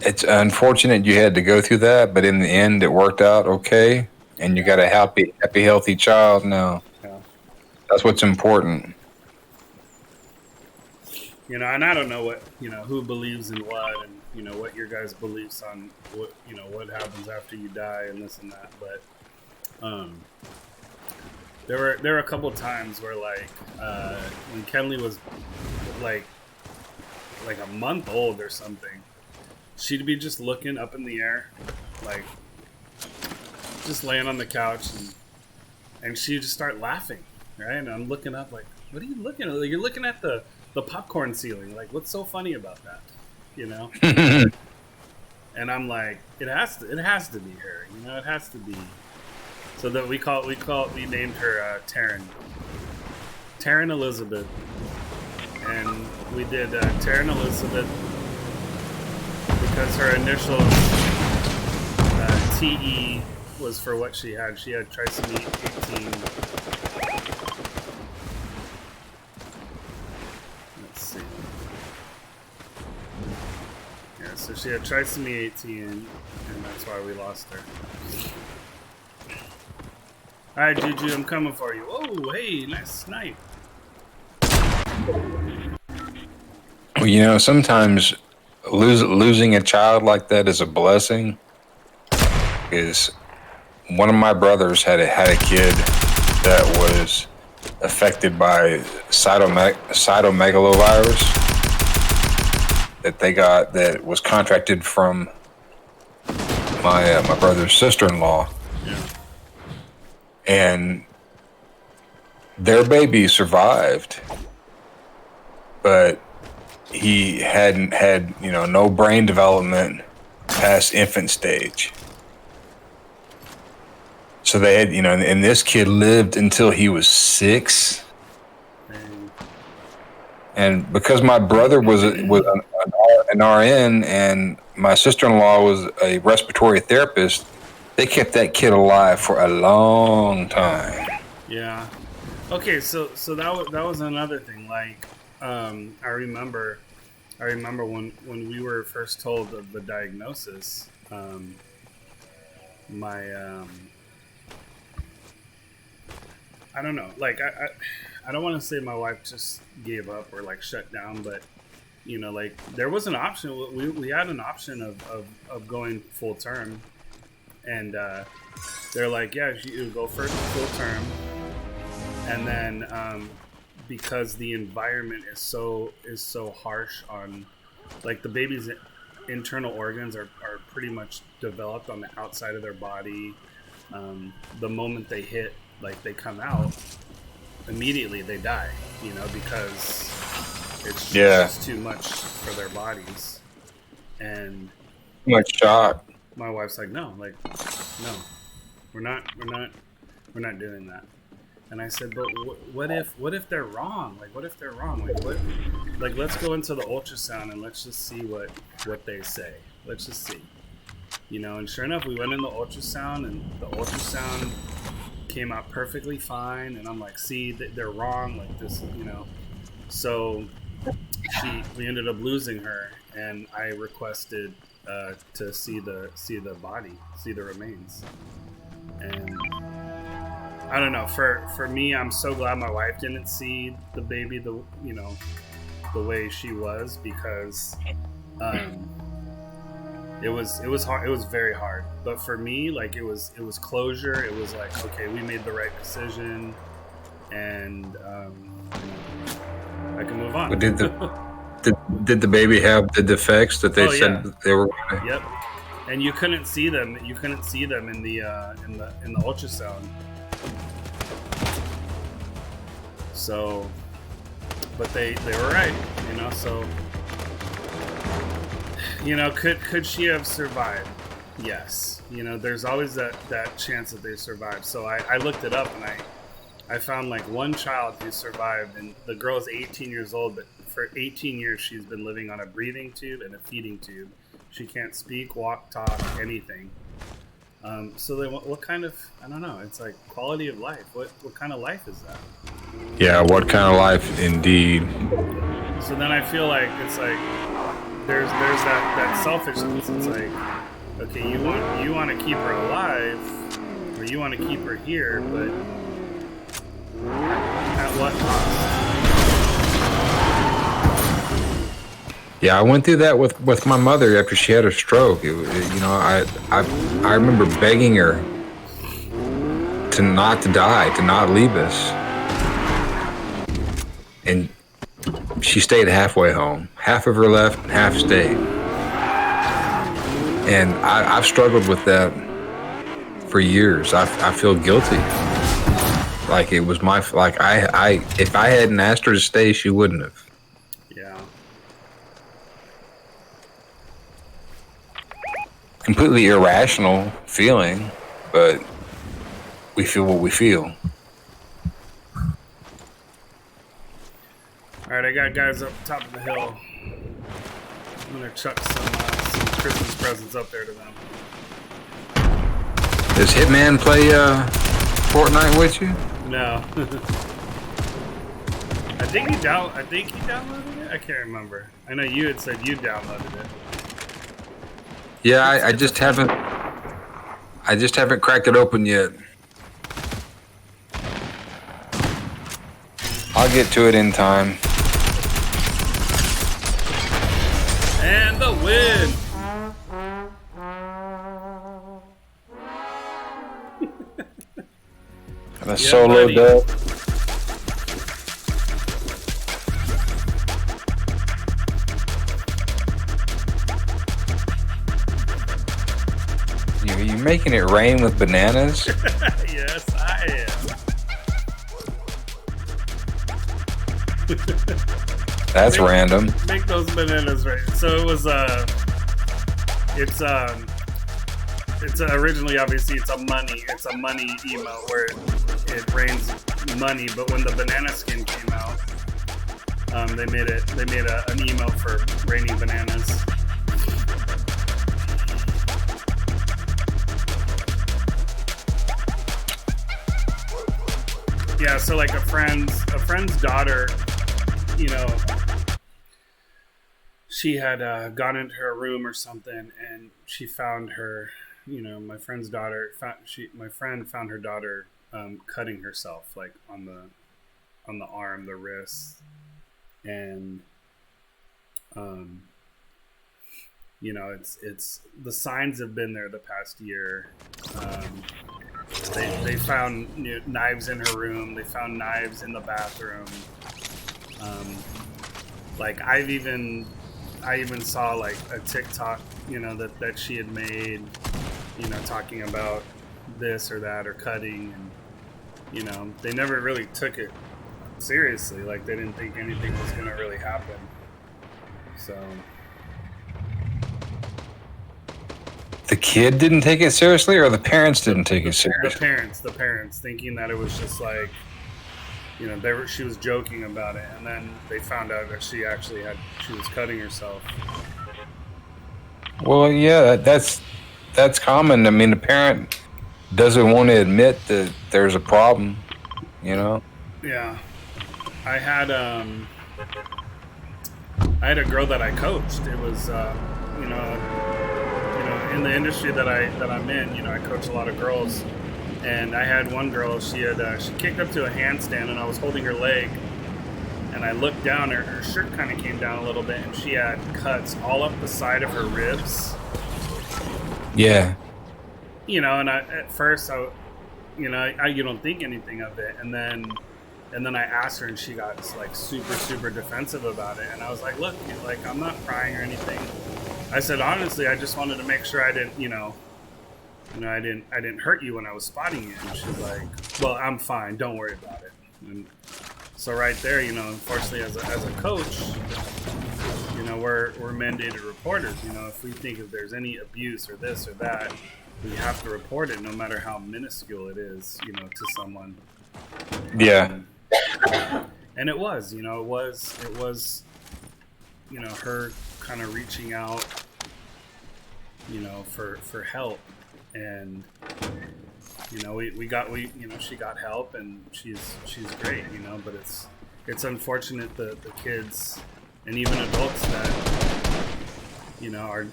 it's unfortunate you had to go through that, but in the end, it worked out okay, and you got a happy, healthy child now. Yeah. That's what's important. And I don't know who believes in what, and what your guys' beliefs on what happens after you die and this and that, but there were a couple times where like when Kenley was like a month old or something, she'd be just looking up in the air, like just laying on the couch, and she'd just start laughing, right? And I'm looking up like, what are you looking at? Like, you're looking at the popcorn ceiling. Like, what's so funny about that? And I'm like, it has to be her. It has to be. So that we named her Taryn Elizabeth, and we did Taryn Elizabeth because her initials TE was for what she had. She had trisomy 18. Let's see. Yeah, so she had trisomy 18, and that's why we lost her. Alright, Juju, I'm coming for you. Oh, hey, nice snipe. Well, sometimes losing a child like that is a blessing. Is one of my brothers had a kid that was affected by cytomegalovirus that they got, that was contracted from my brother's sister-in-law. Yeah. And their baby survived, but he hadn't had, no brain development past infant stage. So they had, and this kid lived until he was 6. And because my brother was an RN and my sister-in-law was a respiratory therapist, they kept that kid alive for a long time. Yeah. Okay, so that was another thing. Like, I remember when we were first told of the diagnosis. I don't know. Like, I don't want to say my wife just gave up or like shut down, but like there was an option. We had an option of going full term, and they're like, yeah, you go for full term, and then because the environment is so harsh on, like, the baby's internal organs are pretty much developed on the outside of their body. The moment they hit, like, they come out, immediately they die, because it's just too much for their bodies. And Much shock. my wife's like, no, we're not doing that. And I said, but what if they're wrong? Like, what if they're wrong? Like, let's go into the ultrasound and let's just see what they say. Let's just see. And sure enough, we went in the ultrasound, and the ultrasound came out perfectly fine. And I'm like, see, they're wrong. Like, this, So we ended up losing her, and I requested to see the body, see the remains. And I don't know. For me, I'm so glad my wife didn't see the baby the way she was, because it was hard. It was very hard. But for me, like, it was closure. It was like, okay, we made the right decision, and I can move on. Did the baby have the defects that they said yeah. they were? Yep. and you couldn't see them. You couldn't see them in the ultrasound. So, but they were right, you know. So, you know, could she have survived? Yes. You know, there's always that chance that they survive. So I looked it up, and I found like one child who survived, and the girl is 18 years old, but for 18 years she's been living on a breathing tube and a feeding tube. She can't speak, walk, talk, anything. So then what kind of, I don't know, it's like quality of life. What kind of life is that? Yeah, what kind of life indeed. So then I feel like it's like there's that selfishness. It's like, okay, you want to keep her alive, or you want to keep her here, but at what cost? Yeah, I went through that with my mother after she had a stroke. You know, I remember begging her to not to die, to not leave us, and she stayed halfway home. Half of her left, half stayed, and I've struggled with that for years. I feel guilty, like it was my I if I hadn't asked her to stay, she wouldn't have. Yeah. Completely irrational feeling, but we feel what we feel. All right, I got guys up top of the hill. I'm gonna chuck some Christmas presents up there to them. Does Hitman play Fortnite with you? No. I think he downloaded it. I can't remember. I know you had said you downloaded it. Yeah, I just haven't cracked it open yet. I'll get to it in time. And the win. The solo buddy. dub. You making it rain with bananas? Yes, I am. That's random. Make those bananas right. So it was it's originally obviously it's a money emote where it rains money, but when the banana skin came out, they made an emote for raining bananas. Yeah, so like a friend's daughter, you know, she had gone into her room or something, and she found her, you know, my friend's daughter. My friend found her daughter cutting herself, like on the arm, the wrist, and you know, it's the signs have been there the past year. They found knives in her room. They found knives in the bathroom. Like I even saw like a TikTok, you know, that she had made, you know, talking about this or that or cutting, and you know, they never really took it seriously. Like they didn't think anything was gonna really happen. So. The kid didn't take it seriously, or the parents didn't take it seriously? The parents thinking that it was just like, you know, she was joking about it, and then they found out that she was cutting herself. Well, yeah, that's common. I mean, the parent doesn't want to admit that there's a problem, you know? Yeah. I had a girl that I coached. It was, you know, in the industry that I'm in, you know, I coach a lot of girls, and I had one girl. She kicked up to a handstand, and I was holding her leg, and I looked down. Her shirt kind of came down a little bit, and she had cuts all up the side of her ribs. Yeah. You know, and at first you don't think anything of it, and then I asked her, and she got like super defensive about it, and I was like, look, like I'm not crying or anything. I said, honestly, I just wanted to make sure I didn't, I didn't hurt you when I was spotting you. And she's like, well, I'm fine. Don't worry about it. And so right there, unfortunately, as a coach, we're mandated reporters. If we think if there's any abuse or this or that, we have to report it, no matter how minuscule it is, to someone. Yeah. And it was, her kind of reaching out, for help, and she got help, and she's great, but it's unfortunate the kids and even adults that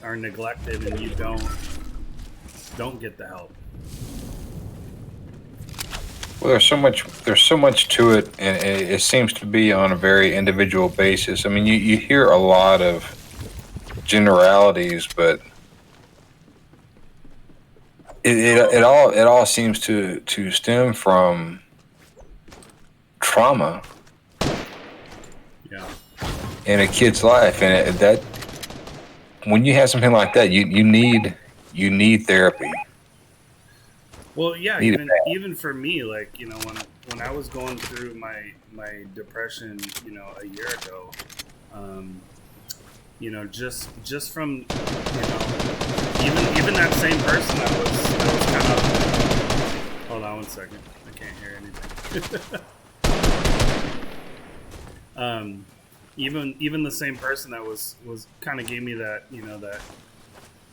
are neglected, and you don't get the help. Well, there's so much to it, and it seems to be on a very individual basis. I mean, you hear a lot of generalities, but it all seems to stem from trauma. Yeah. In a kid's life, and that when you have something like that, you need therapy. Well, yeah, even for me, like, when I was going through my depression, a year ago, just from, even that same person that was kind of, hold on one second, I can't hear anything. Even the same person that was kind of gave me that, that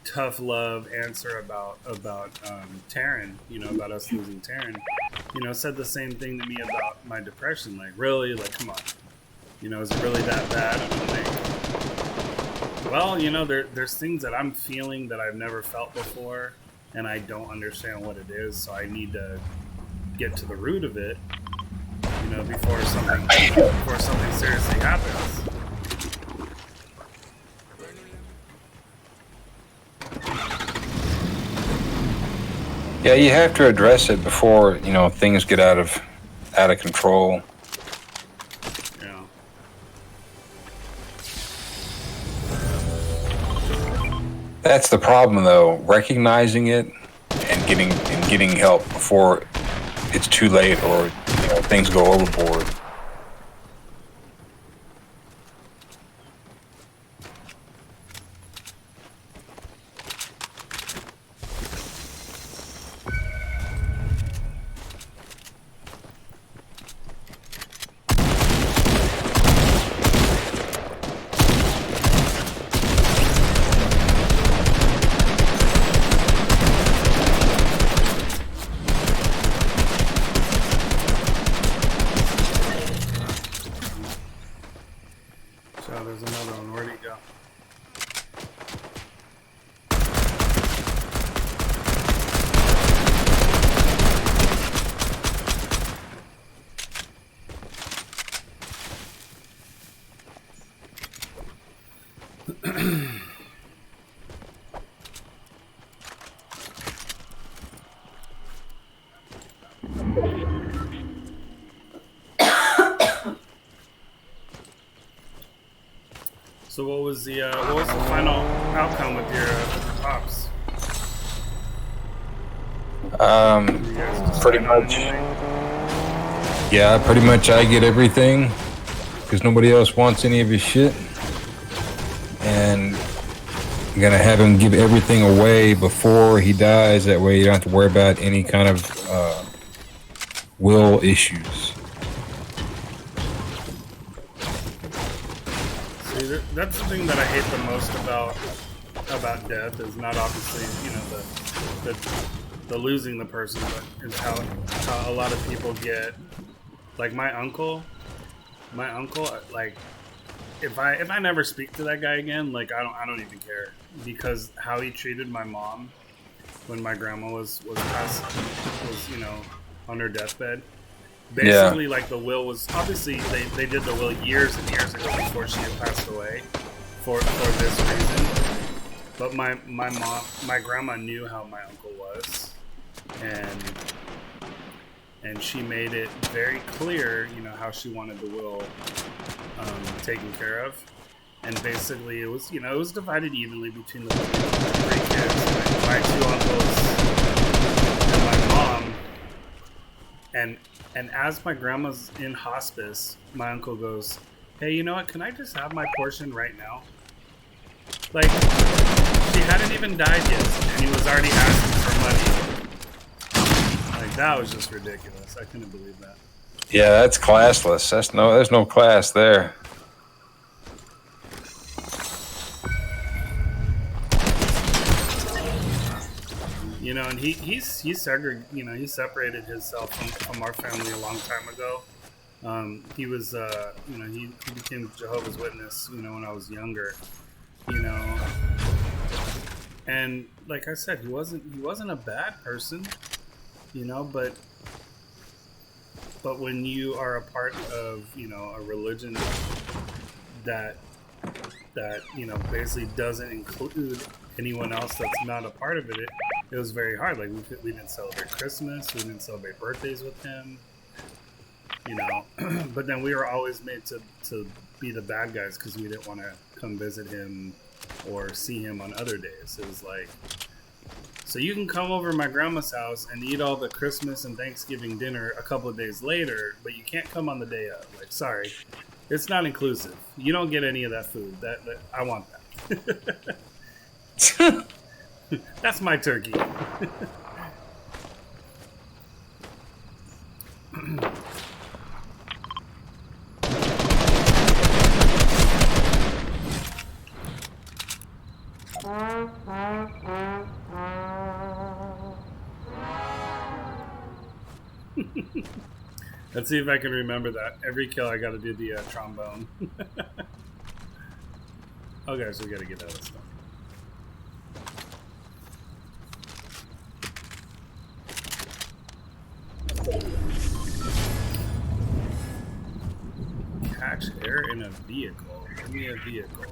tough love answer about Taryn, about us losing Taryn, said the same thing to me about my depression. Like, really? Like, come on. Is it really that bad? And I'm like, well, there's things that I'm feeling that I've never felt before, and I don't understand what it is, so I need to get to the root of it, before something seriously happens. Yeah, you have to address it before things get out of control. Yeah. That's the problem, though. Recognizing it and getting help before it's too late, or things go overboard. There's another one. Where'd he go? So what was the final outcome with your pops? Pretty much. Yeah, pretty much. I get everything because nobody else wants any of his shit, and I'm gonna have him give everything away before he dies. That way, you don't have to worry about any kind of will issues. See, that's the thing that I hate the most about death, is not obviously the losing the person, but it's how a lot of people get. Like my uncle, like if I never speak to that guy again, like I don't even care, because how he treated my mom when my grandma was on her deathbed. Basically, like the will was obviously they did the will years and years ago before she had passed away for this reason. But my grandma knew how my uncle was, and she made it very clear, how she wanted the will taken care of. and basically it was it was divided evenly between the three kids, my two uncles and my mom. And as my grandma's in hospice, my uncle goes, "Hey, you know what? Can I just have my portion right now?" Like, she hadn't even died yet, and he was already asking for money. Like, that was just ridiculous. I couldn't believe that. Yeah, that's classless. There's no class there. And he separated himself from our family a long time ago. He was he became Jehovah's Witness when I was younger. And like I said, he wasn't a bad person, but when you are a part of a religion that basically doesn't include anyone else that's not a part of it, it was very hard. Like we didn't celebrate Christmas, we didn't celebrate birthdays with him, but then we were always made to be the bad guys because we didn't want to come visit him or see him on other days. It was like, so you can come over to my grandma's house and eat all the Christmas and Thanksgiving dinner a couple of days later, but you can't come on the day of. Like, sorry, it's not inclusive. You don't get any of that food. That I want that. That's my turkey. Let's see if I can remember that. Every kill I gotta do the trombone. Okay, so we gotta get out of this stuff. Catch air in a vehicle. Give me a vehicle.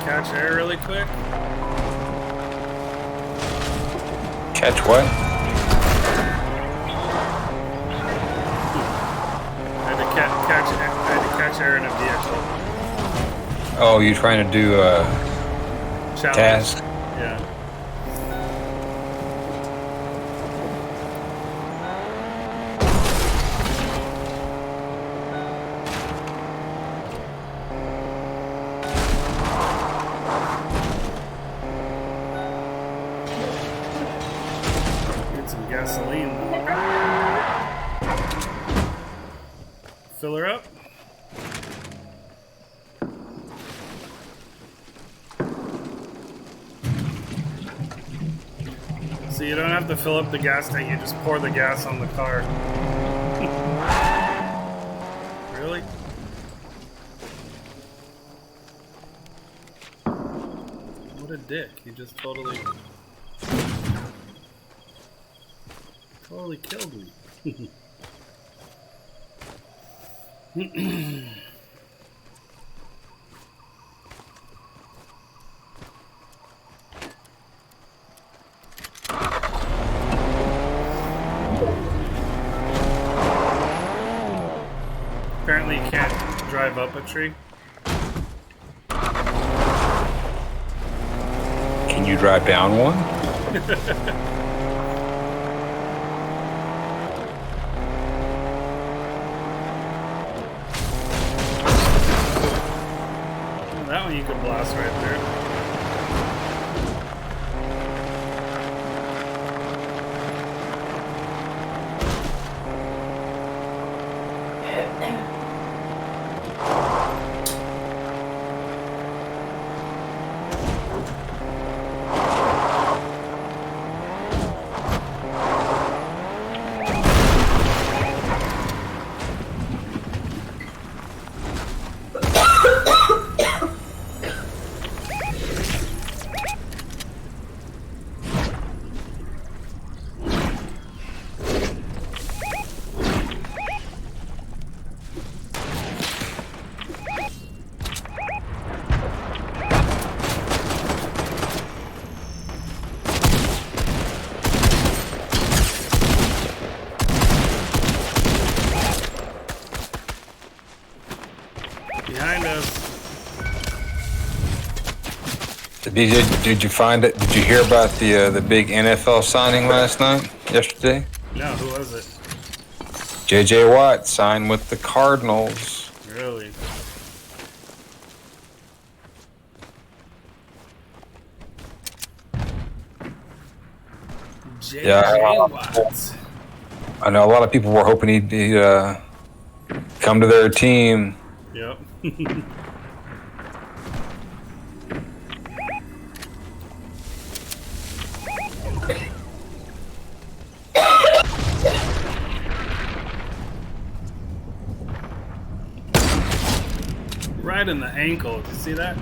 Catch air really quick. Catch what? I had to catch air in a vehicle. Oh, you trying to do a task? Yeah. Gasoline. Fill her up. So you don't have to fill up the gas tank, you just pour the gas on the car. Really? What a dick. He just totally killed me. Apparently you can't drive up a tree. Can you drive down one? That one you can blast right there. Did you find it? Did you hear about the big NFL signing yesterday? No, who was it? J.J. Watt signed with the Cardinals. Really? J.J. Watt. I know a lot of people were hoping he'd come to their team. Yep. Right in the ankle. Did you see that?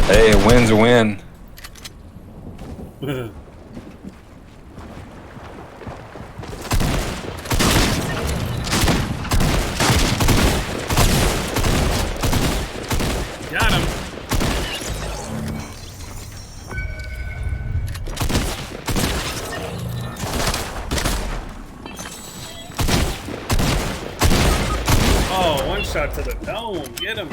Hey, a win's a win. Got him. Oh, one shot to the dome. Get him.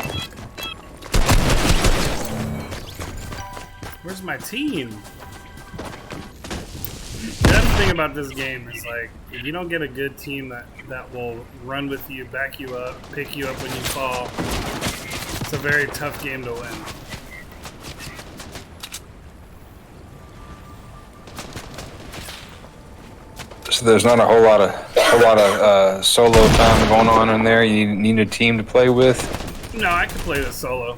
Where's my team? That's the thing about this game is like, if you don't get a good team that will run with you, back you up, pick you up when you fall, it's a very tough game to win. So there's not a whole lot of solo time going on in there. You need a team to play with. No, I could play this solo.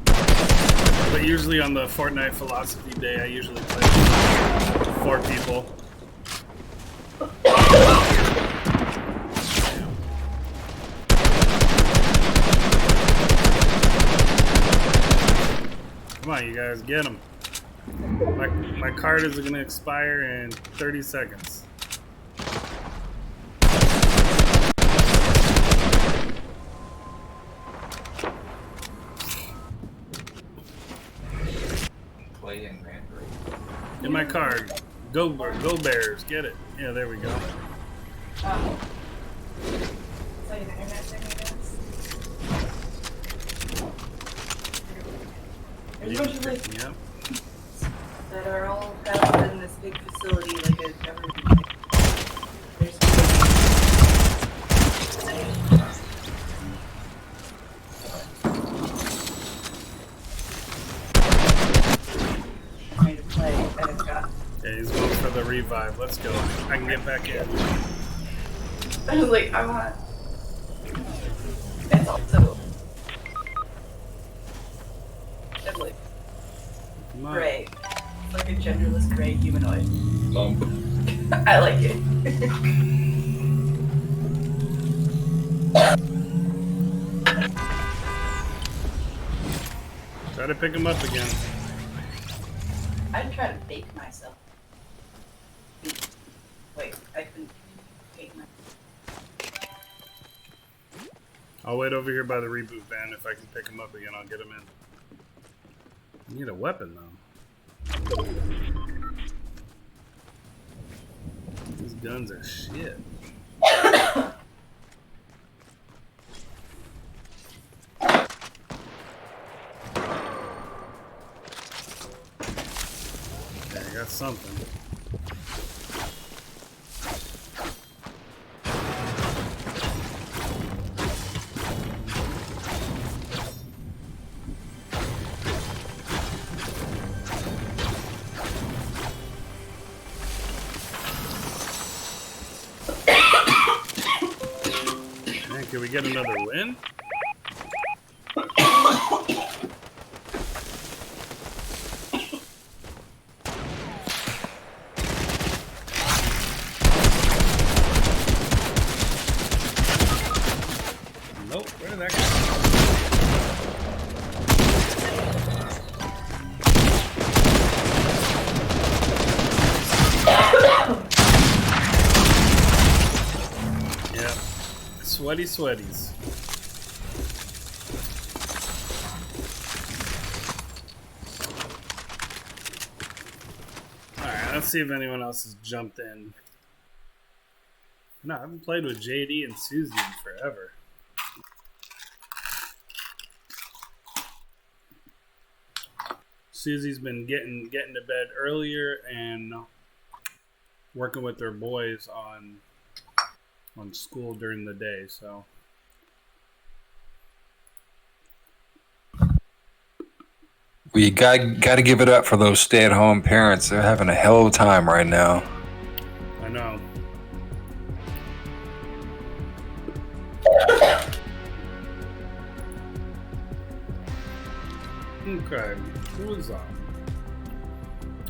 But usually on the Fortnite Philosophy Day, I usually play with 4 people. Come on, you guys, get them. My card is going to expire in 30 seconds. Get my card. Go Bears. Get it. Yeah, there we go. Oh. It's like an internet thing, I guess. There's a bunch of like Yep. that are all housed in this big facility, like a government. There's trying to play, and it's got. Yeah, he's going for the revive. Let's go. I can get back in. I was like, I want. It's also. It's like Come on. gray. It's like a genderless gray humanoid. I like it. Try to pick him up again. I'd try to bake myself. Wait, I couldn't bake myself. I'll wait over here by the reboot van. If I can pick him up again, I'll get him in. I need a weapon, though. These guns are shit. Okay, I got something. Man, can we get another win? Nope, where did that go? Yeah, sweaty sweaties. Alright, let's see if anyone else has jumped in. No, I haven't played with JD and Susie in forever. Susie's been getting to bed earlier and working with their boys on school during the day. So We got to give it up for those stay-at-home parents. They're having a hell of a time right now. I know. Okay, who is on?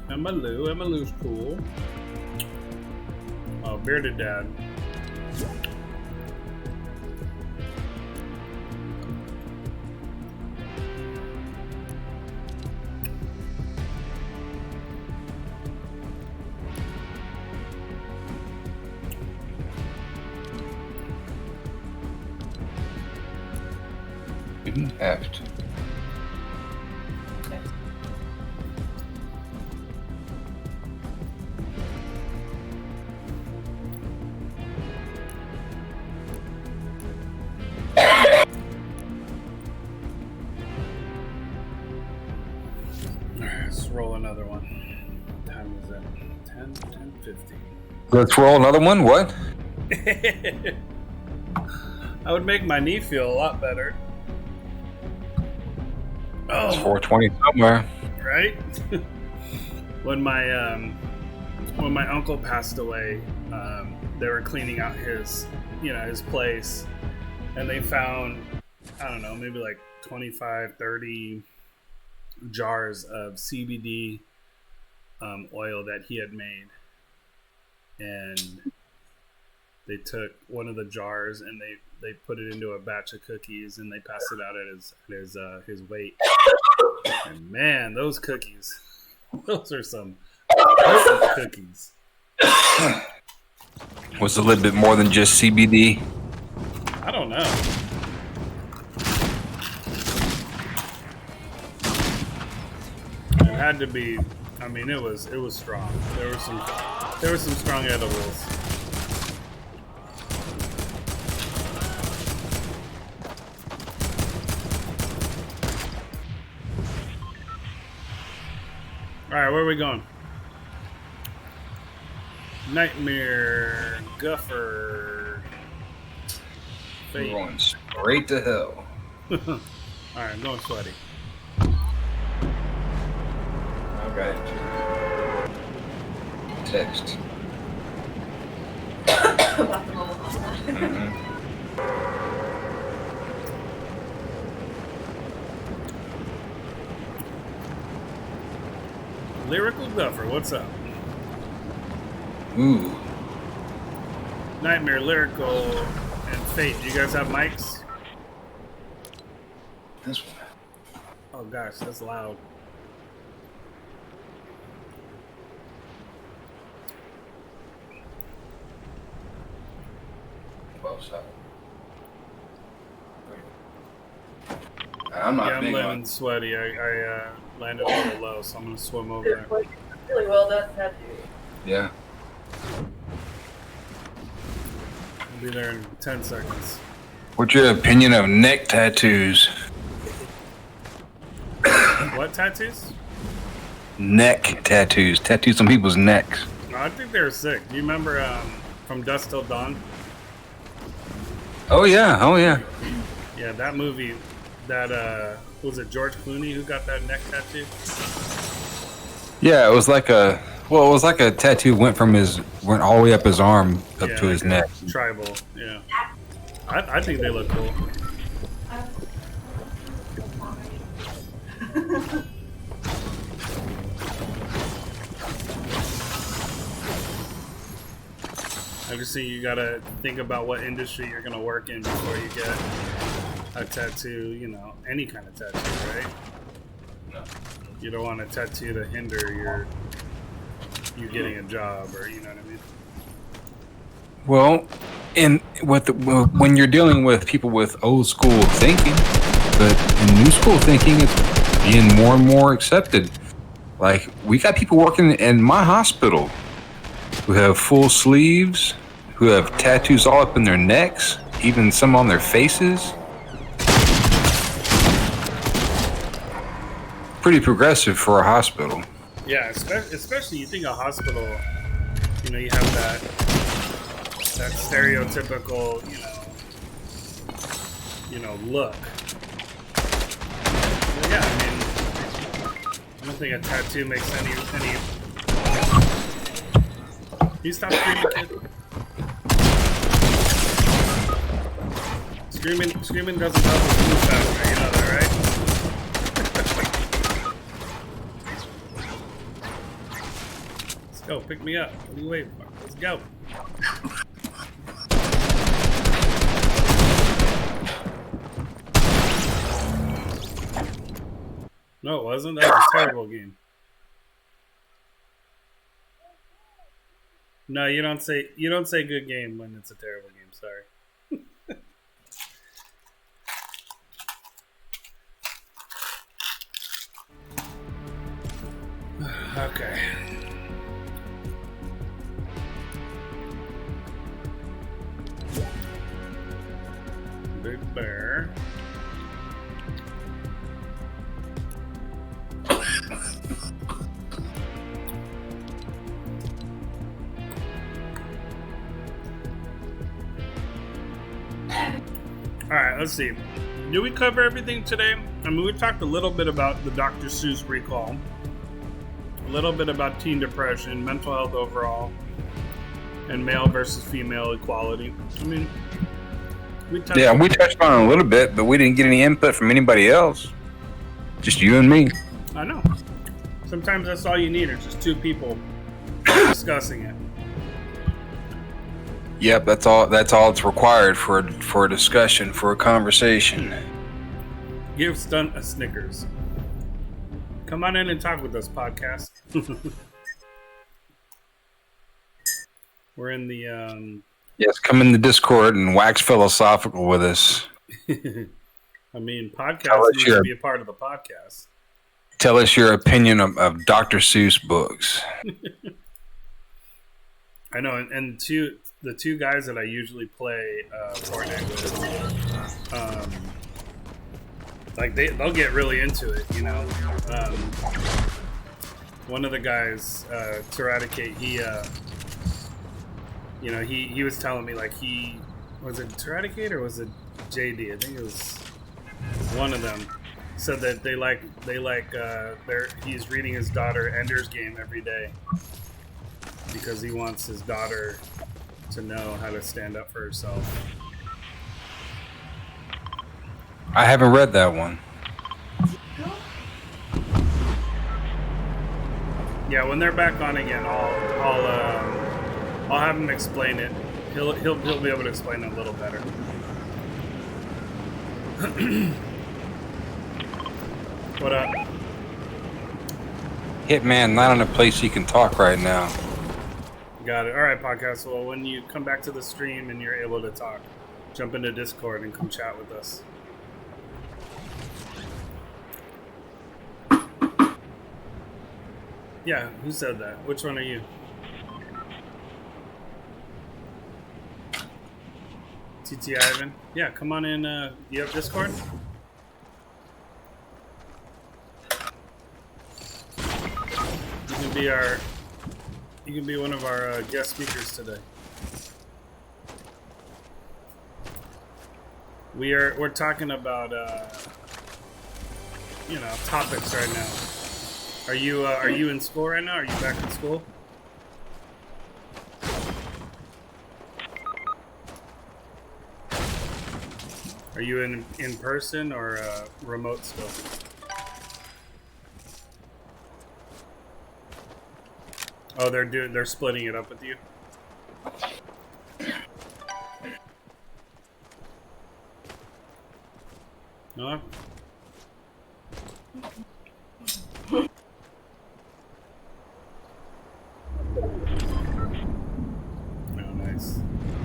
Emma Lou's cool. Oh, Bearded Dad. Didn't have to. Let's roll another one. What time is it? 10:50. Let's roll another one. What? I would make my knee feel a lot better. It's 420 somewhere. Right? When my uncle passed away, they were cleaning out his place, and they found, I don't know, maybe like 25, 30 jars of CBD oil that he had made, and they took one of the jars and they put it into a batch of cookies and they passed it out at his weight. And man, those cookies, those are some potent cookies. Was a little bit more than just CBD. I don't know. It had to be. I mean, it was strong. There were some strong edibles. All right, where are we going? Nightmare, Guffer, We're Fate. going straight to hell. All right, I'm going sweaty. Okay. Text. Mm-hmm. Lyrical Guffer, what's up? Ooh. Nightmare, Lyrical, and Fate. Do you guys have mics? This one. Oh gosh, that's loud. Well, so. I'm not Yeah, I'm big living on. sweaty. I landed a little low, so I'm gonna swim over there. Really well done tattoo. Yeah. I'll be there in 10 seconds. What's your opinion of neck tattoos? What tattoos? Neck tattoos. Tattoos on people's necks. No, I think they were sick. Do you remember From Dusk Till Dawn? Oh yeah. Oh yeah. Yeah, that movie. That was it George Clooney who got that neck tattoo? Yeah, it was like a. Well, it was like a tattoo went all the way up his arm up Yeah, to his like neck. Tribal. Yeah. I think they look cool. I just think you gotta think about what industry you're gonna work in before you get a tattoo, you know, any kind of tattoo, right? No. You don't want a tattoo to hinder you getting a job, or you know what I mean? Well, when you're dealing with people with old school thinking, but new school thinking is being more and more accepted. Like we got people working in my hospital who have full sleeves, who have tattoos all up in their necks, even some on their faces. pretty progressive for a hospital. Yeah, especially you think a hospital, you have that stereotypical, look. Well, yeah, I mean, I don't think a tattoo makes any. Can you stop screaming, kid? Screaming doesn't help us move faster. You know that, right? Let's go. Pick me up. What are you waiting for? Let's go. No, it wasn't. That was a terrible game. No, you don't say good game when it's a terrible game. Sorry. Okay. Big bear. Alright, let's see. Did we cover everything today? I mean, we talked a little bit about the Dr. Seuss recall, a little bit about teen depression, mental health overall, and male versus female equality. I mean, we touched on it a little bit, but we didn't get any input from anybody else. Just you and me. I know. Sometimes that's all you need, is just two people discussing it. Yep, that's all it's required for a discussion, for a conversation. Give Stunt a Snickers. Come on in and talk with us, podcast. We're in the Yes, come in the Discord and wax philosophical with us. I mean, podcast needs to be a part of the podcast. Tell us your opinion of Dr. Seuss books. I know, and the two guys that I usually play Fortnite with, like they'll get really into it, one of the guys, Teradicate, he was telling me, like, was it Teradicate or was it JD? I think it was one of them. Said that he's reading his daughter Ender's Game every day because he wants his daughter to know how to stand up for herself. I haven't read that one. Yeah, when they're back on again, I'll have him explain it. He'll be able to explain it a little better. What up? Hitman not in a place he can talk right now. Got it. All right, podcast. Well, when you come back to the stream and you're able to talk, jump into Discord and come chat with us. Yeah, who said that? Which one are you? TT Ivan? Yeah, come on in. You have Discord? You can be one of our guest speakers today. We're talking about topics right now. Are you in school right now? Are you back in school? Are you in person or remote still? Oh, they're splitting it up with you. No. Oh, nice.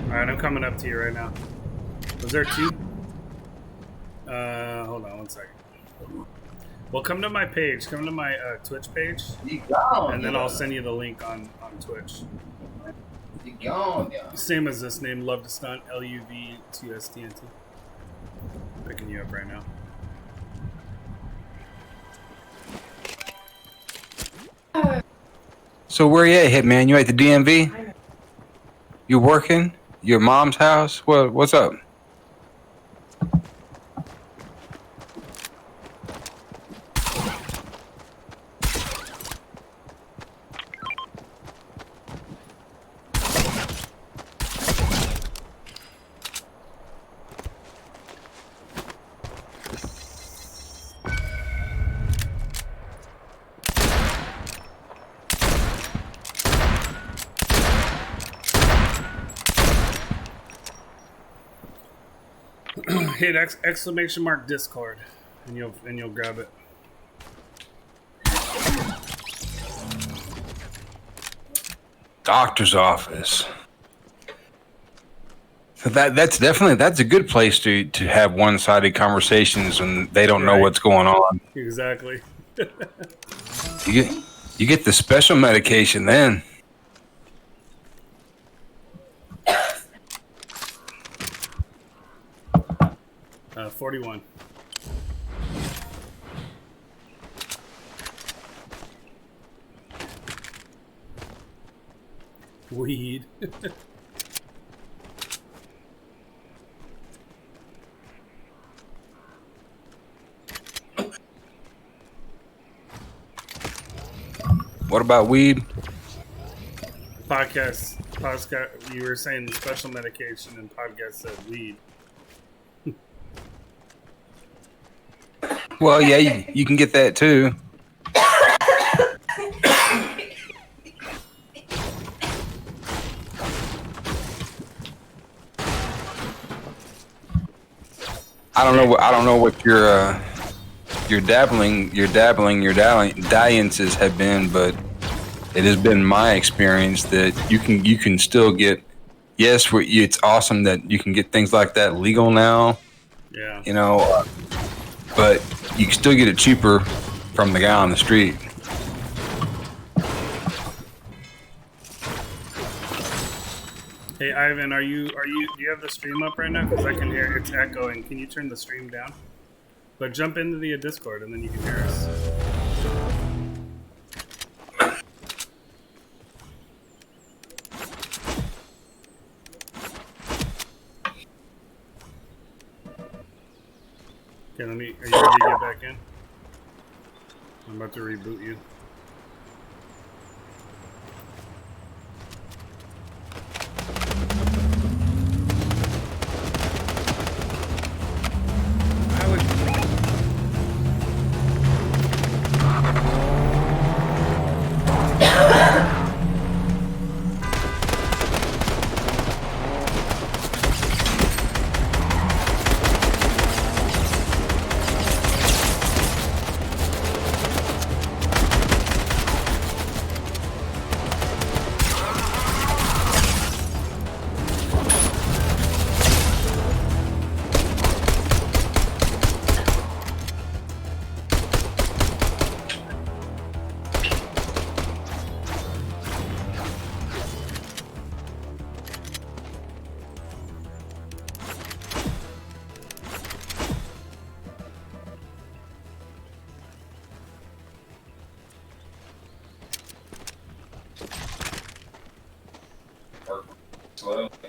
All right, I'm coming up to you right now. Was there two? Hold on one second. Well, come to my page. Come to my Twitch page, and then I'll send you the link on Twitch. Same as this name, Love to Stunt, LUV2STNT. Picking you up right now. So where you at, Hitman? You at the DMV? You working? Your mom's house? What's up? Hit exclamation mark Discord, and you'll grab it. Doctor's office. So that's a good place to have one-sided conversations when they don't know what's going on. Exactly. You get the special medication then. 41. Weed. What about weed? Podcast. You were saying the special medication, and podcast said weed. Well, yeah, you can get that too. I don't know what your dalliances have been, but it has been my experience that you can still get. Yes, it's awesome that you can get things like that legal now. Yeah. You know, but you can still get it cheaper from the guy on the street. Hey Ivan, do you have the stream up right now? Because I can hear it's echoing. Can you turn the stream down? But jump into the Discord and then you can hear us. Okay, are you ready to get back in? I'm about to reboot you.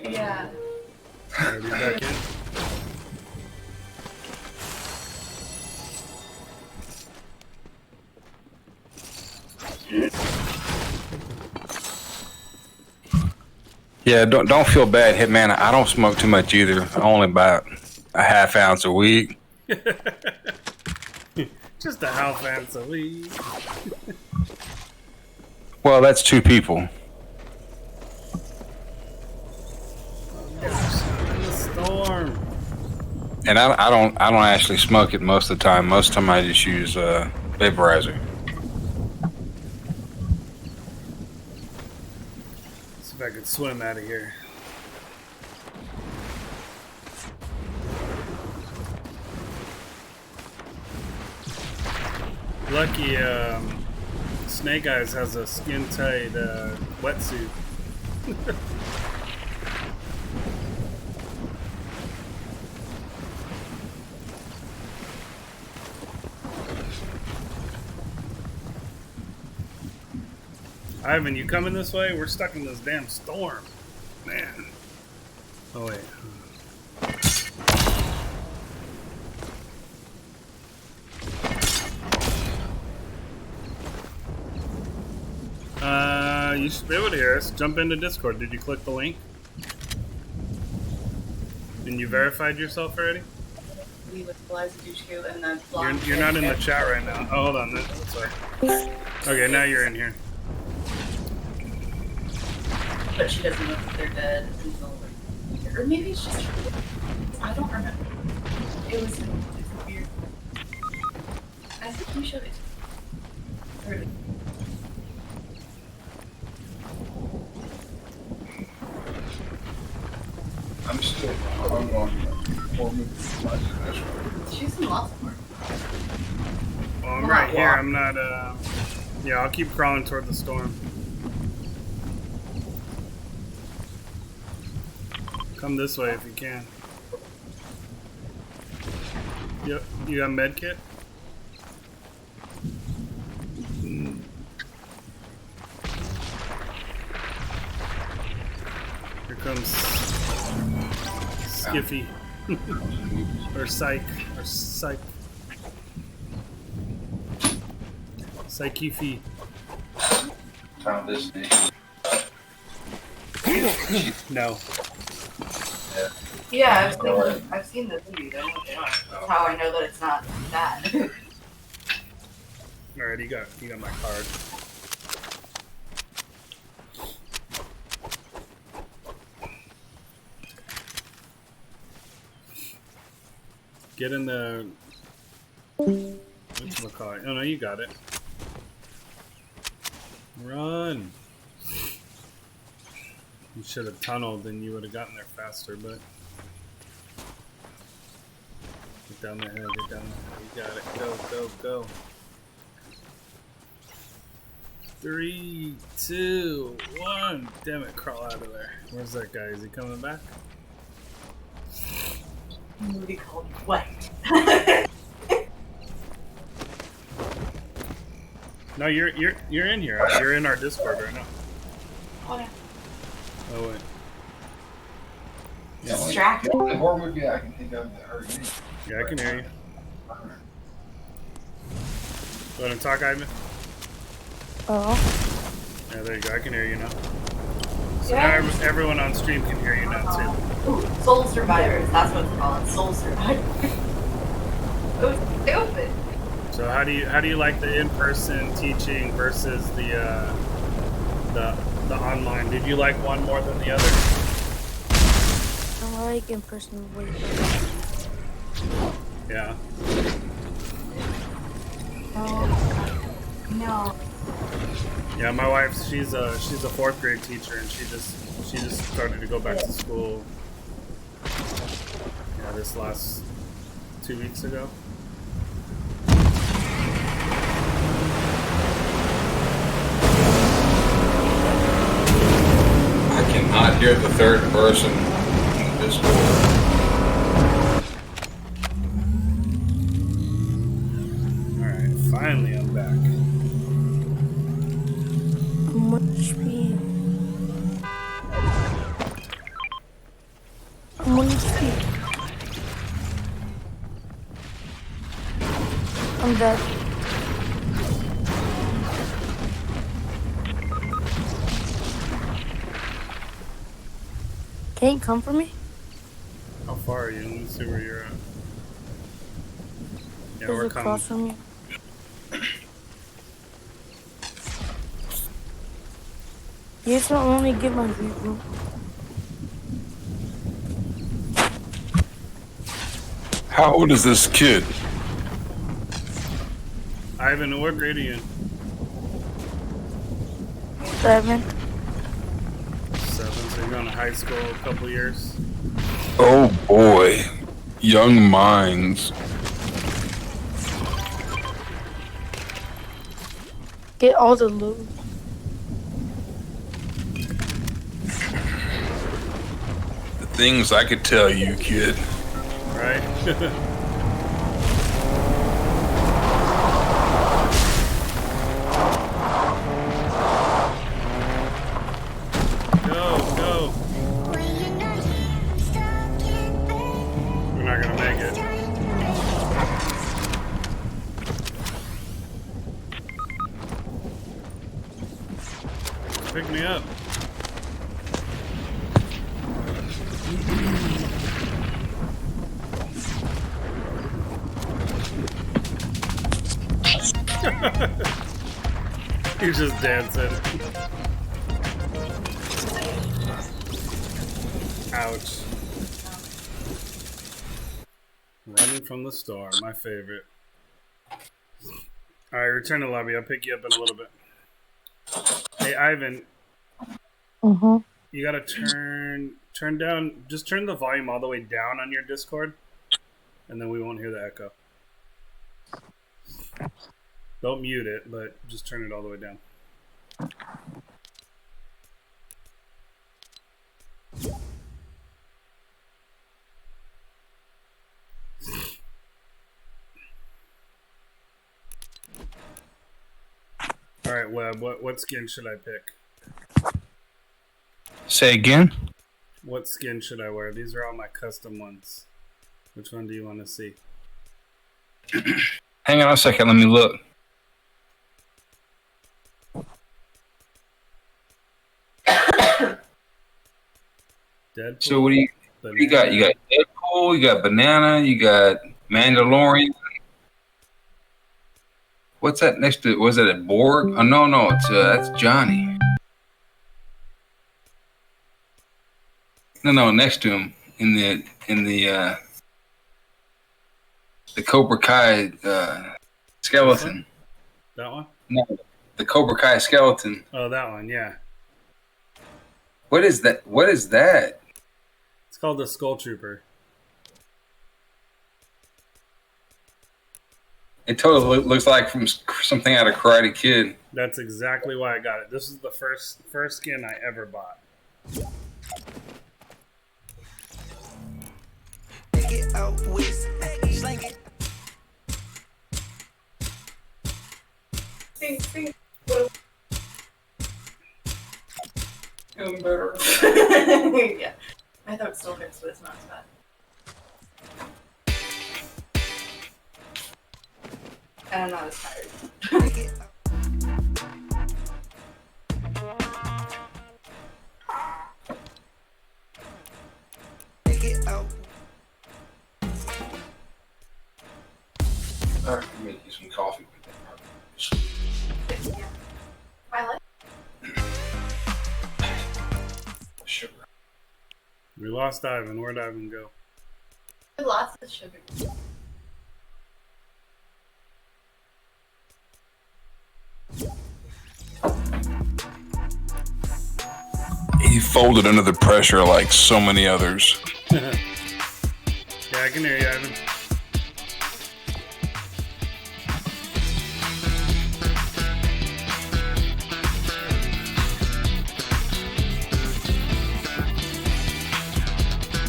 Yeah. Are you back in? Yeah, don't feel bad, Hitman. I don't smoke too much either. Only about a half ounce a week. Just a half ounce a week. Well, that's two people. In the storm. And I don't actually smoke it most of the time. Most of the time I just use vaporizer. See if I could swim out of here. Lucky Snake Eyes has a skin tight wetsuit. Ivan, you coming this way? We're stuck in this damn storm. Man. Oh, wait. You should be able to hear us. Jump into Discord. Did you click the link? And you verified yourself already? We would Eliza and then you're not in the chat right now. Oh, hold on. That's right. Okay, now you're in here. But she doesn't know if they're dead until or maybe it's just I don't remember. It was weird. I think you showed it to me. I'm still hung on She's in lots more. Well, I'm right here. I'm not, yeah, I'll keep crawling toward the storm. Come this way if you can. Yep, you got a med kit? Here comes Skiffy. Or Psych. Or Psych. Psyche. Found this name. No. Yeah, I've seen the movie. That's how I know that it's not that. Alright, you got my card. Get in the whatchamacallit? Oh no, you got it. Run! You should have tunneled and you would have gotten there faster, but get down the hill, get down the hill. You got it. Go. 3, 2, 1. Damn it, crawl out of there. Where's that guy? Is he coming back? Movie called Wet. No, you're in here. You're in our Discord right now. Oh, yeah. Oh wait. Yeah, Distracted. The only horror movie I can think of that hurt me. Yeah, I can hear you. You want to talk, Ivan? Oh. Yeah, there you go. I can hear you now. So now everyone on stream can hear you now too. Ooh, Soul Survivors. That's what it's called. Soul Survivors. It was stupid. So how do you like the in-person teaching versus the online? Did you like one more than the other? I like in person way better. Yeah. No. Yeah, my wife, she's a 4th grade teacher, and she just started to go back to school. Yeah, this last 2 weeks ago. I cannot hear the third person in the Discord. Alright, finally I'm back. Much speed. Much speed. I'm dead. Can you come for me? How far are you? Let me see where you're at. Yeah, Is we're it coming. across from you? You just don't want me to get my vehicle. How old is this kid? Ivan, what grade are you in? 7. 7, so you're going to high school a couple years. Oh boy. Young minds. Get all the loot. The things I could tell you, kid. Right? Pick me up. He's just dancing. Ouch. Running from the storm, my favorite. Alright, return to lobby. I'll pick you up in a little bit. Hey, Ivan. You gotta turn down, just turn the volume all the way down on your Discord, and then we won't hear the echo. Don't mute it, but just turn it all the way down. Alright, Webb, what skin should I pick? Say again? What skin should I wear? These are all my custom ones. Which one do you want to see? Hang on a second, let me look. Deadpool. So what do you got? You got Deadpool, you got Banana, you got Mandalorian. What's that next to? Was it a Borg? Oh no, it's that's Johnny. No, next to him in the Cobra Kai skeleton. That one? No, the Cobra Kai skeleton. Oh, that one, yeah. What is that? What is that? It's called the Skull Trooper. It totally looks like from something out of Karate Kid. That's exactly why I got it. This is the first skin I ever bought. Feeling better. Yeah. I thought it still hurts, but it's not as bad. And I'm not as tired. Alright, make you some coffee. Yeah. I like Sugar. We lost Ivan. Where'd Ivan go? lots of sugar. He folded under the pressure like so many others. Yeah, I can hear you, Ivan.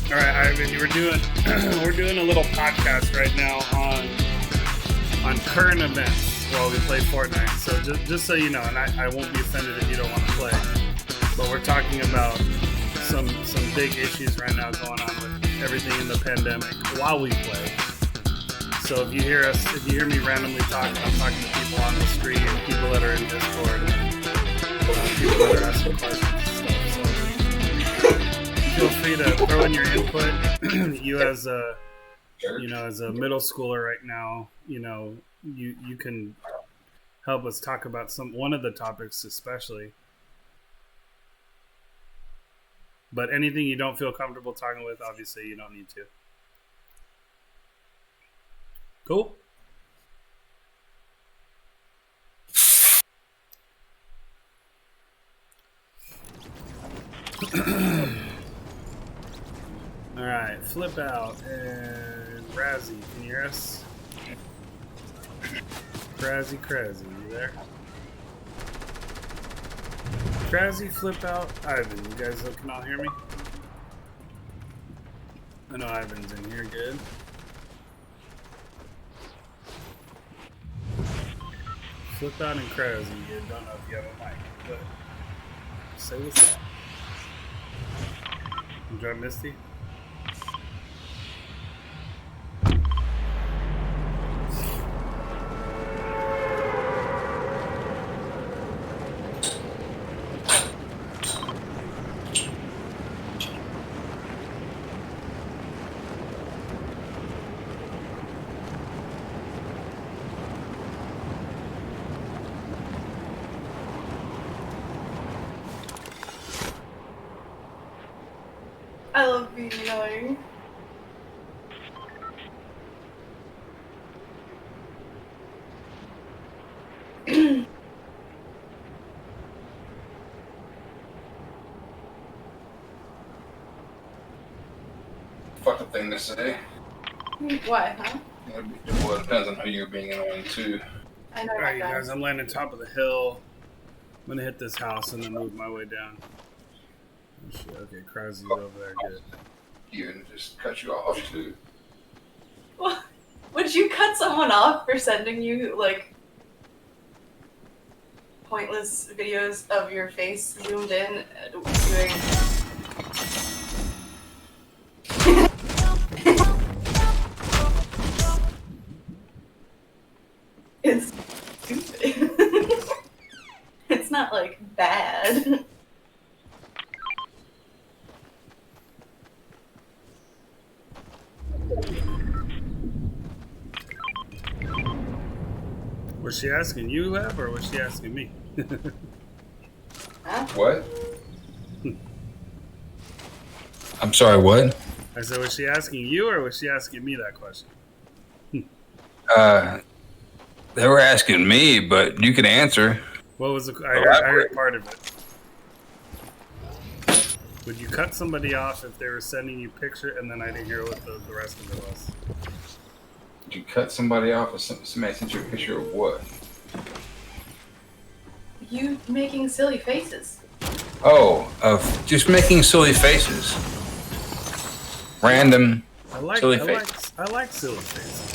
All right, Ivan, we're doing a little podcast right now on current events while we play Fortnite. So just so you know, and I won't be offended if you don't want to play, but we're talking about some big issues right now going on with everything in the pandemic while we play. So if you hear me randomly talking, I'm talking to people on the street and people that are in Discord, and people that are asking questions and stuff. So feel free to throw in your input. You as a middle schooler right now, you can help us talk about one of the topics especially. But anything you don't feel comfortable talking with, obviously you don't need to. Cool? Alright, flip out and Razzie, can you hear us? Crazy, you there? Crazy, flip out, Ivan, you guys can all hear me? I know Ivan's in here, good. Flip out and Crazy, you don't know if you have a mic, but say what's up. You drive Misty? being annoying. Fucked up thing to say. What, huh? Well, it depends on who you're being annoying to. I know Alright, you that guys, I'm landing top of the hill. I'm gonna hit this house and then move my way down. Oh shit, okay, Krause's over there, good. You and just cut you off too. Would you cut someone off for sending you, like, pointless videos of your face zoomed in doing... It's stupid. It's not, like, bad. Was she asking you, Lev, or was she asking me? Huh? What? I'm sorry, what? I said, was she asking you, or was she asking me that question? They were asking me, but you can answer. What was the? I heard part of it. Would you cut somebody off if they were sending you picture, and then I didn't hear what the rest of it was? Did you cut somebody off, or somebody sent you a picture of what? You making silly faces. Oh, of just making silly faces. Random silly faces. I like silly faces.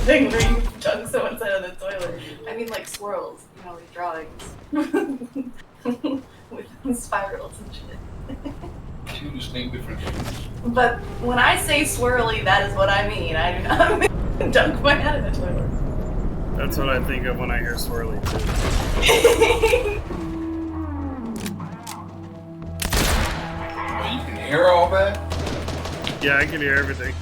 Thing where you dunk someone's head on the toilet. I mean, like swirls, you know, like drawings with spirals and shit. Two distinct different things. But when I say swirly, that is what I mean. I do not mean dunk my head in the toilet. That's what I think of when I hear swirly too. Oh, you can hear all that? Yeah, I can hear everything.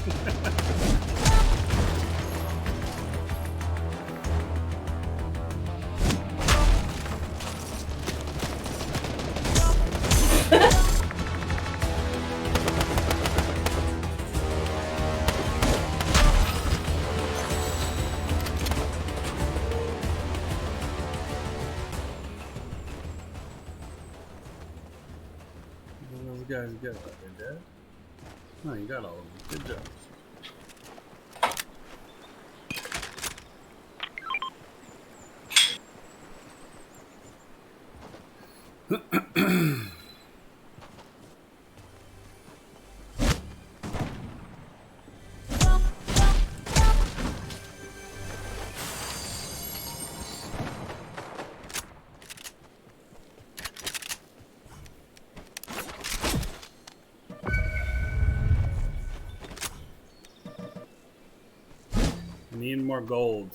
Those guys you got out there, Dad? No, you got all of them. Good job. Need more gold.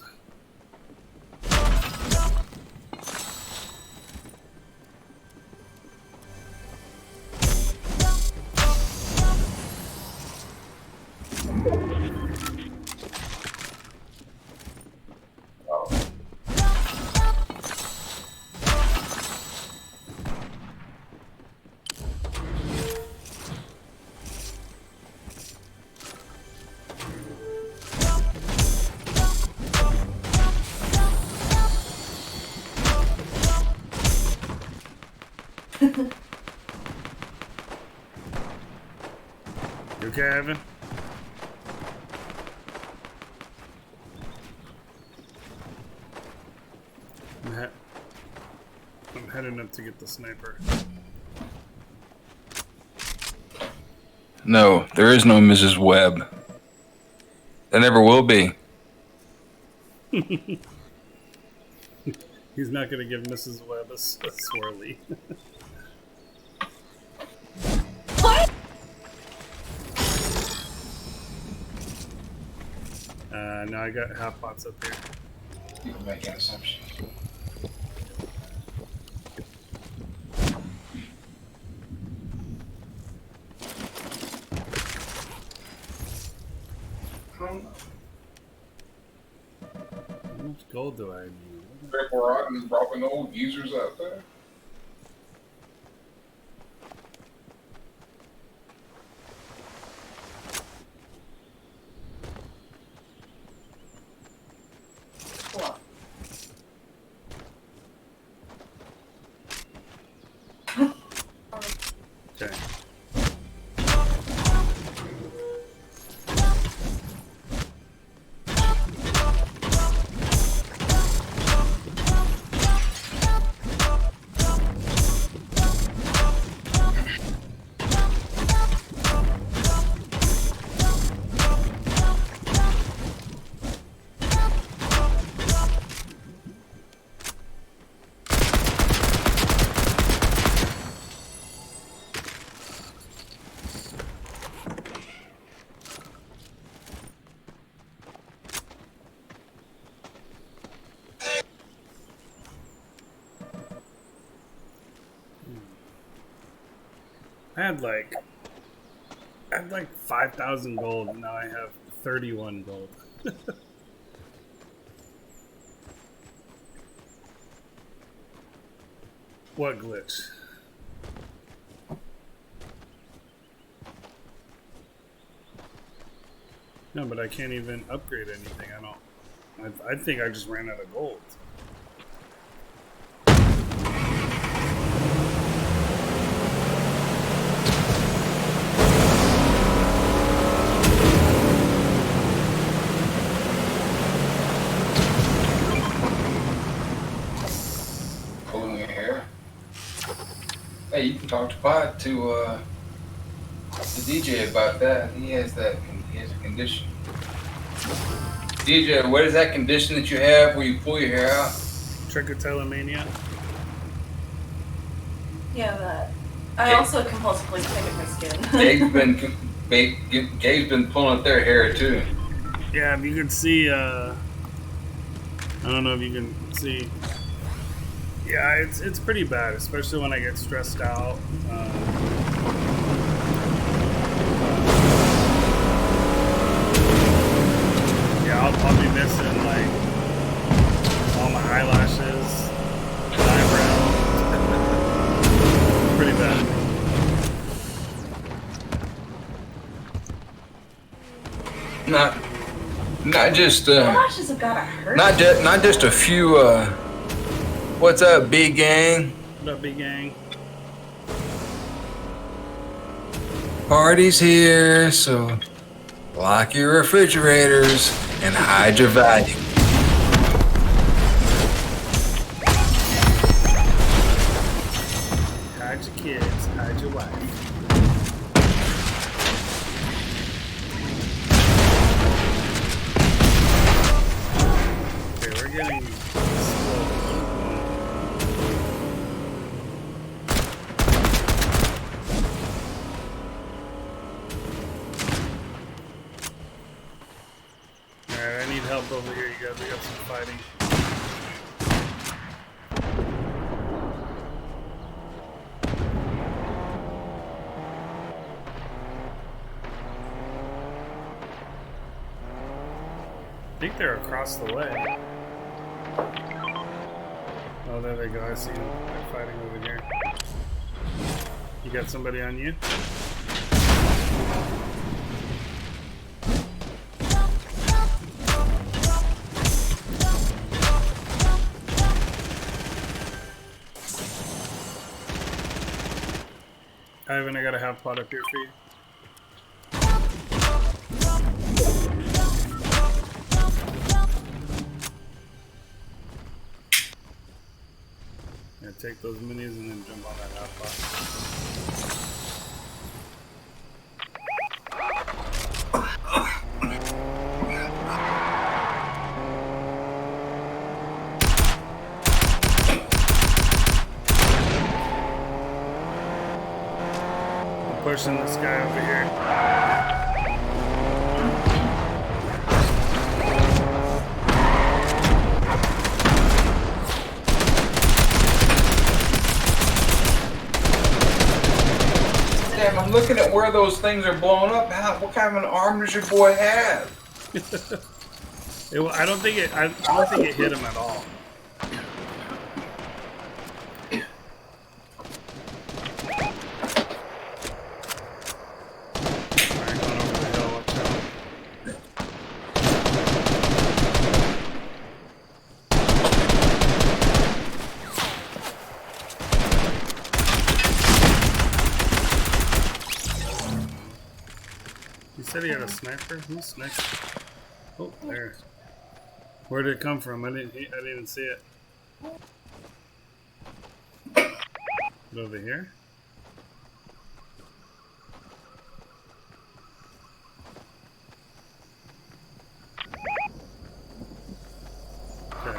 You okay, Evan? I'm heading up to get the sniper. No, there is no Mrs. Webb. There never will be. He's not going to give Mrs. Webb a swirly. What? No, I got half pots up here. You can make an assumption. gold do I need? People riding, dropping old geezers out there. Cool. Okay. I had like 5,000 gold, and now I have 31 gold. What glitch? No, but I can't even upgrade anything. I think I just ran out of gold. Pulling your hair. Hey, you can talk to the DJ about that. He has a condition. DJ, what is that condition that you have where you pull your hair out? Trichotillomania. Yeah, that. I also compulsively pick at my skin. Gabe's been pulling up their hair too. Yeah, if you can see, I don't know if you can see. Yeah, it's pretty bad, especially when I get stressed out. Yeah, I'll be missing like all my eyelashes, and eyebrows. Pretty bad. Not just Eyelashes have gotta hurt. not just a few. What's up, big gang? What up, big gang? Party's here, so lock your refrigerators and hide your value. Hide your kids, hide your wife. Okay, we're getting slow. Alright, I need help over here, you guys. We got some fighting. I think they're across the way. Oh, there they go. I see them. They're fighting over here. You got somebody on you? Ivan, I got a half pot up here for you. Yeah, take those minis and then jump on that half pot. I'm pushing this guy over here. Damn, I'm looking at where those things are blowing up. What kind of an arm does your boy have? I don't think it. I don't think it hit him at all. Alright, going over the hill. Watch out. He said he had a sniper. Who's sniping? Oh, there. Where did it come from? I didn't even see it. Is it over here? Okay.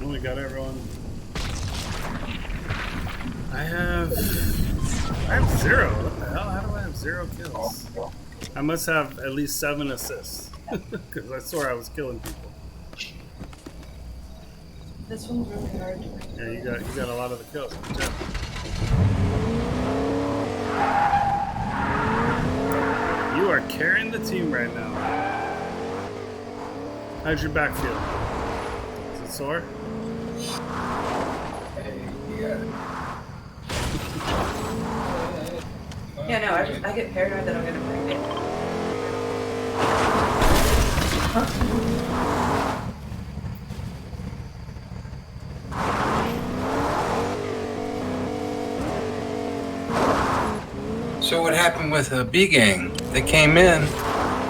We got everyone. I have 0. What the hell? How do I have 0 kills? I must have at least 7 assists. Because I swore I was killing people. This one's really hard to Yeah, you got a lot of the kills. Good job. You are carrying the team right now. How's your back feel? Is it sore? Yeah, no, I get paranoid that I'm gonna break it. So what happened with B gang? They came in,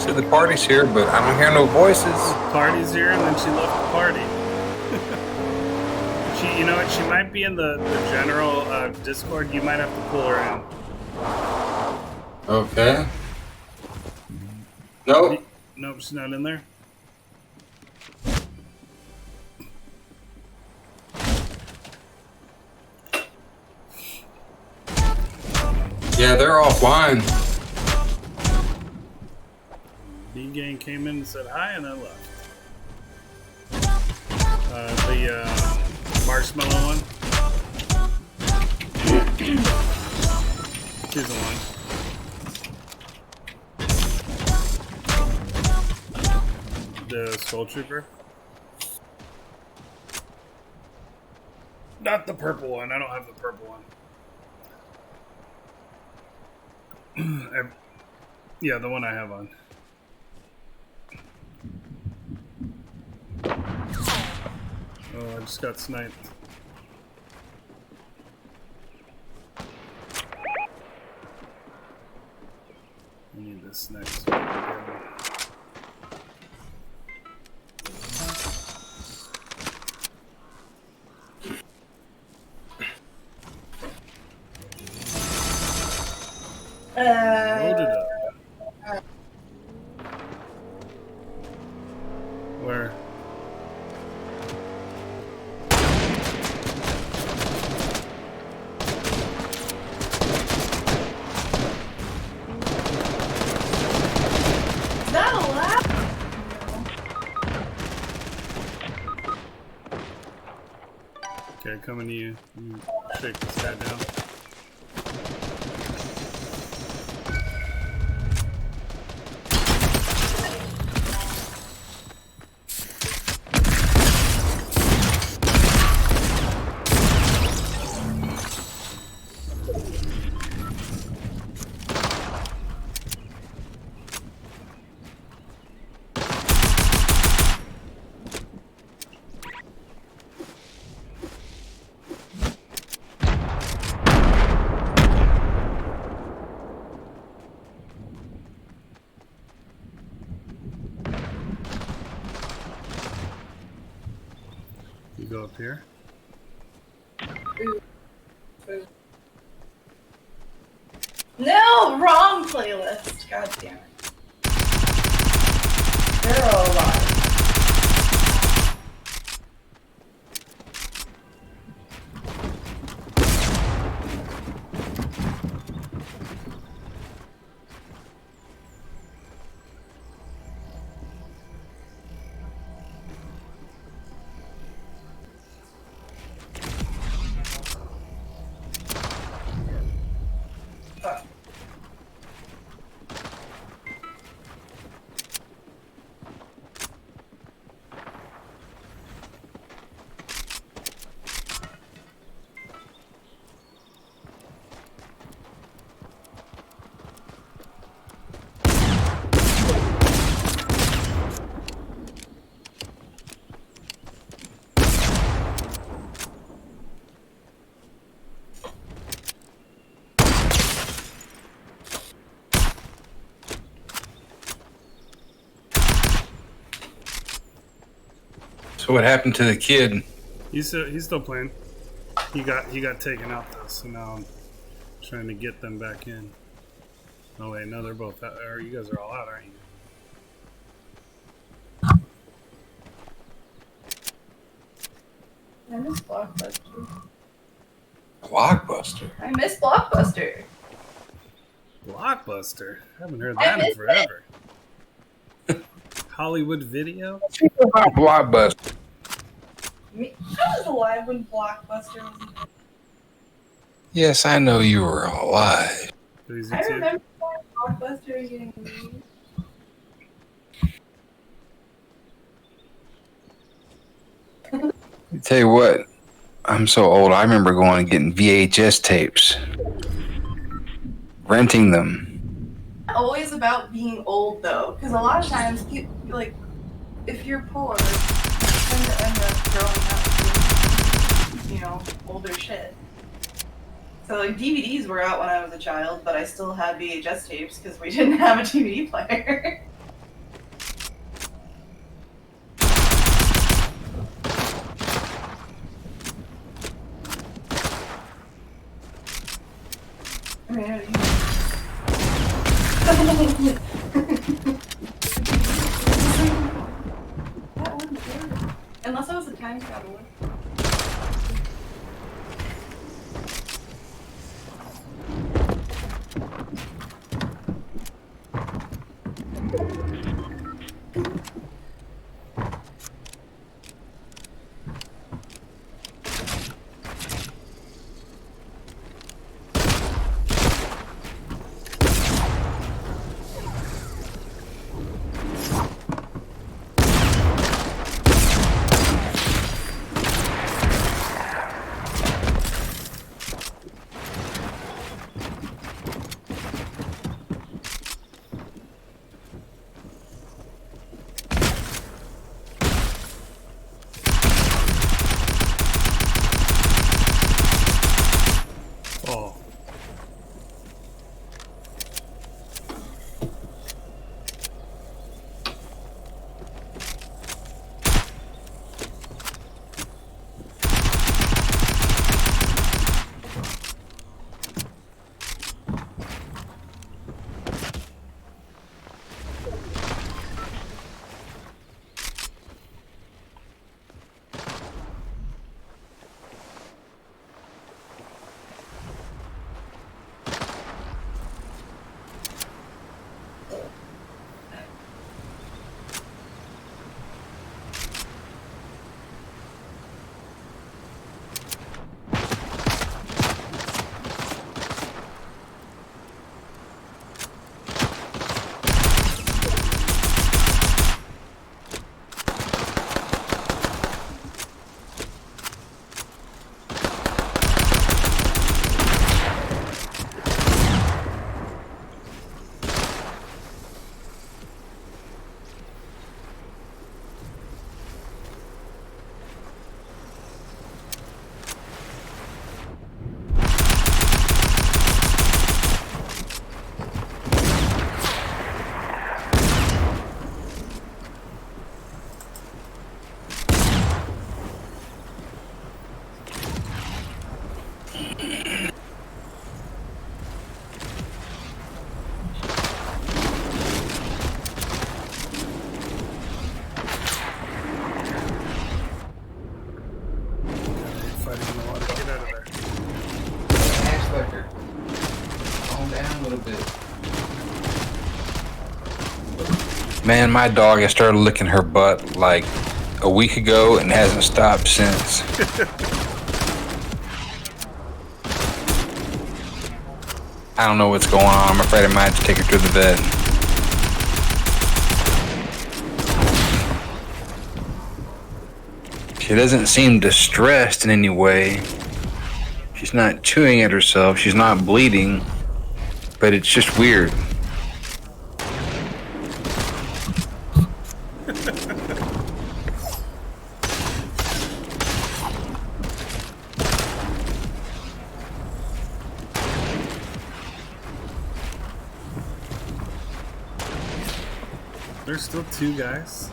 said the party's here, but I don't hear no voices. Party's here, and then she left the party. You know what? She might be in the general Discord. You might have to pull her in. Okay. Nope. Nope, she's not in there. Yeah, they're offline. B-Gang came in and said hi, and then left. The marshmallow one. She's the one. The Skull Trooper. Not the purple one. I don't have the purple one. Yeah, the one I have on. Oh, I just got sniped. I need this next one. Load it up. Where? Is that allowed? Okay, coming to you. You shake this guy down. You go up here. No, wrong playlist. God damn it. They're all alive. So what happened to the kid? He's still playing. He got taken out though, so now I'm trying to get them back in. Oh wait, no, they're both out. Or you guys are all out, aren't you? I miss Blockbuster. Blockbuster. I miss Blockbuster. Blockbuster. I haven't heard I that in miss forever. Hollywood Video. About Blockbuster. I was alive when Blockbuster was. Yes, I know you were alive. Easy I too. remember Blockbuster and getting movies. Tell you what, I'm so old. I remember going and getting VHS tapes, renting them. Always about being old though, because a lot of times, people, like, if you're poor, you tend to end up growing up with, older shit. So like DVDs were out when I was a child, but I still had VHS tapes because we didn't have a DVD player. I mean, that one too. Unless I was a time traveler. Oh, fighting in the water. Get out of there. Ashlecker, calm down a little bit. Man, my dog has started licking her butt like a week ago and hasn't stopped since. I don't know what's going on. I'm afraid I might have to take her to the vet. She doesn't seem distressed in any way. She's not chewing at herself. She's not bleeding. But it's just weird. There's still two guys.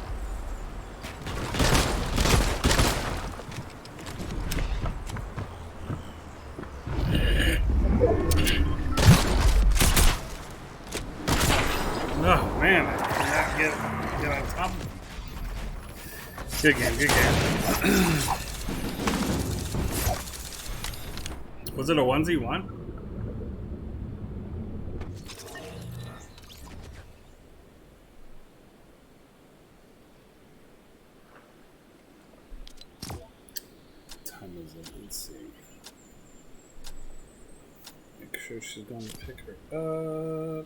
Man, I cannot get on top of him. Good game, good game. Was it a 1v1? What time is it? Let's see. Make sure she's going to pick her up.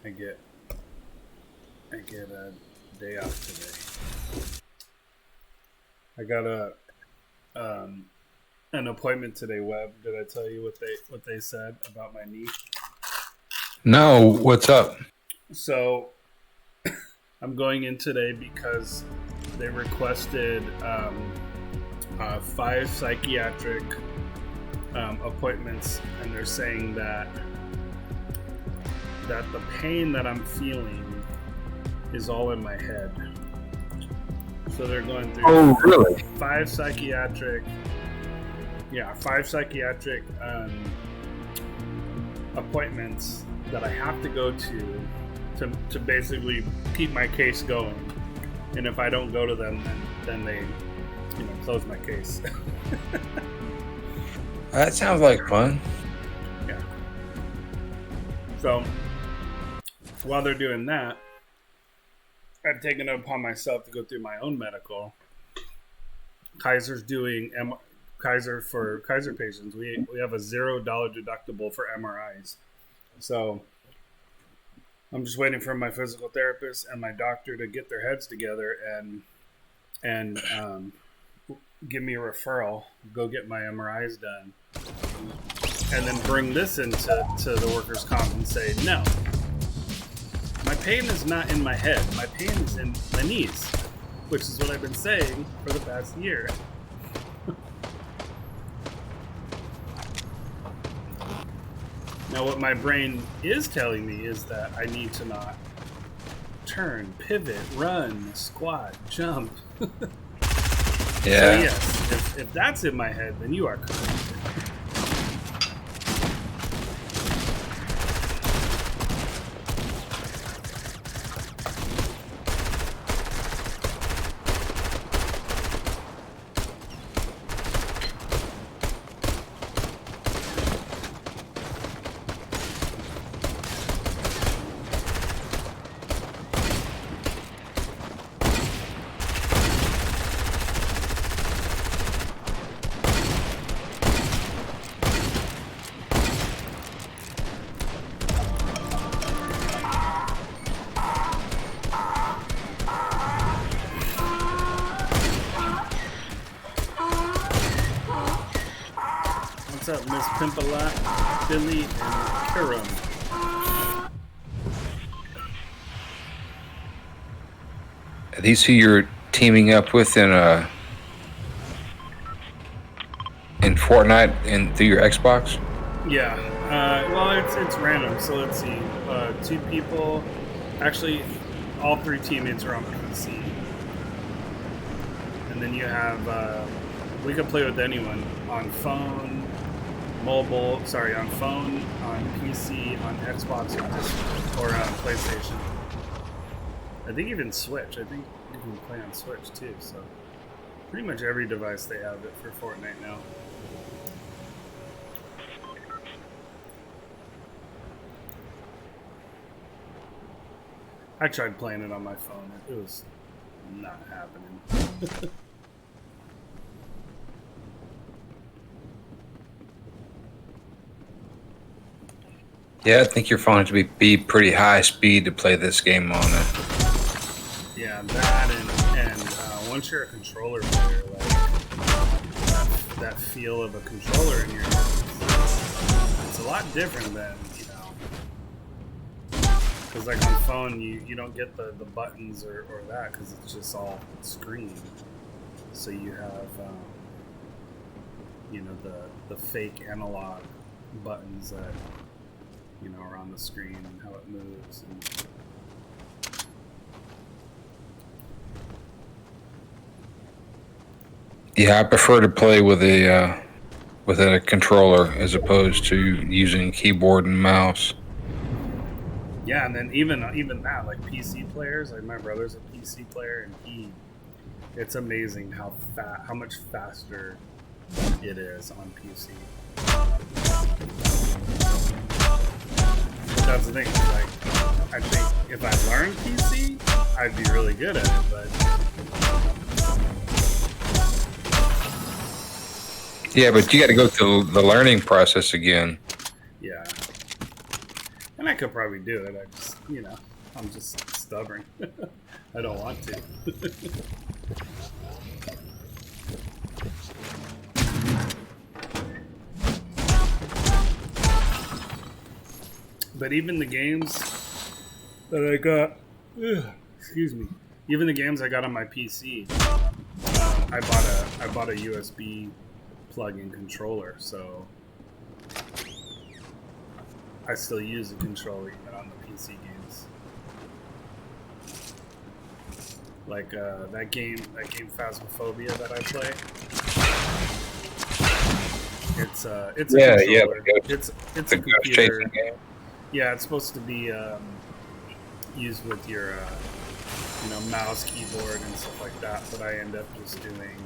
I get a day off today. I got an appointment today. Webb, did I tell you what they said about my knee? No, what's up? So I'm going in today because they requested 5 psychiatric appointments, and they're saying that the pain that I'm feeling is all in my head. So they're going through. Oh, really? 5 psychiatric appointments that I have to go to basically keep my case going. And if I don't go to them, then they, close my case. That sounds like fun. Yeah. So while they're doing that, I've taken it upon myself to go through my own medical. Kaiser's doing Kaiser for Kaiser patients. We have a $0 deductible for MRIs. So I'm just waiting for my physical therapist and my doctor to get their heads together and give me a referral, go get my MRIs done, and then bring this into the workers' comp and say, no, my pain is not in my head. My pain is in my knees, which is what I've been saying for the past year. Now, what my brain is telling me is that I need to not turn, pivot, run, squat, jump. Yeah. So yes, if that's in my head, then you are correct. What's up, Miss Pimpalot, Billy, and Karam? Are these who you're teaming up with in Fortnite and through your Xbox? Yeah. Well, it's random. So let's see. 2 people. Actually, all 3 teammates are on PC. And then you have. We can play with anyone on phone. On phone, on PC, on Xbox, or PlayStation. I think even Switch. I think you can play on Switch too. So pretty much every device they have it for Fortnite now. I tried playing it on my phone. It was not happening. Yeah, I think your phone has to be pretty high speed to play this game on it. Yeah, that and once you're a controller player, like that feel of a controller in your hands. It's a lot different than, you know, because like on phone you don't get the buttons or that, because it's just all screen. So you have you know, the fake analog buttons that, you know, are on the screen and how it moves. And Yeah, I prefer to play with a controller as opposed to using keyboard and mouse. yeah, and then even that, like PC players, like my brother's a PC player, and it's amazing how much faster it is on PC. But that's the thing, like, I think if I learned PC, I'd be really good at it, but Yeah, but you got to go through the learning process again. yeah. And I could probably do it. I just, you know, I'm just stubborn. I don't want to. But even the games that I got, excuse me, even the games I got on my PC, I bought a USB plug-in controller, so I still use a controller even on the PC games. Like that game Phasmophobia that I play. It's a controller. It's a computer. Game. Yeah, it's supposed to be used with your you know, mouse, keyboard, and stuff like that. But I end up just doing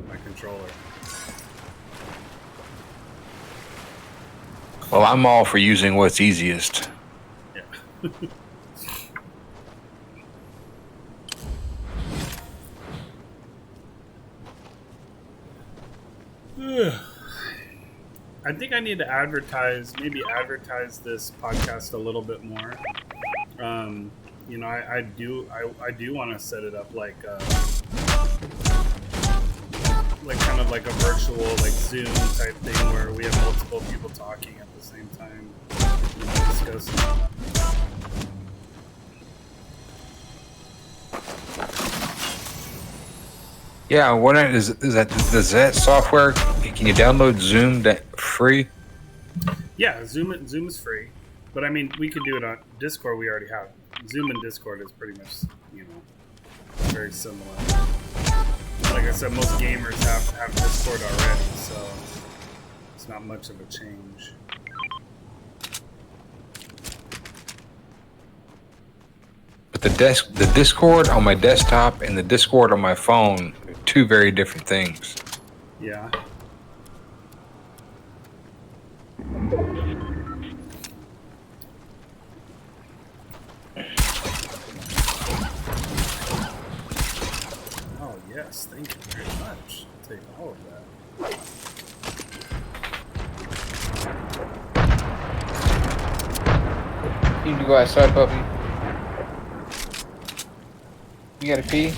my controller. Well, I'm all for using what's easiest. Yeah. I think I need to advertise this podcast a little bit more. You know, I do want to set it up like kind of like a virtual, like Zoom type thing where we have multiple people talking at the same time, you know, discussing. Yeah, what does that software? Can you download Zoom free? Yeah, Zoom is free, but I mean, we could do it on Discord. We already have Zoom and Discord is pretty much, you know, very similar. Like I said, most gamers have Discord already, so it's not much of a change. But the Discord on my desktop and the Discord on my phone are two very different things. Yeah. Oh yes, thank you very much. I'll take all of that. You need to go outside, puppy. You gotta pee?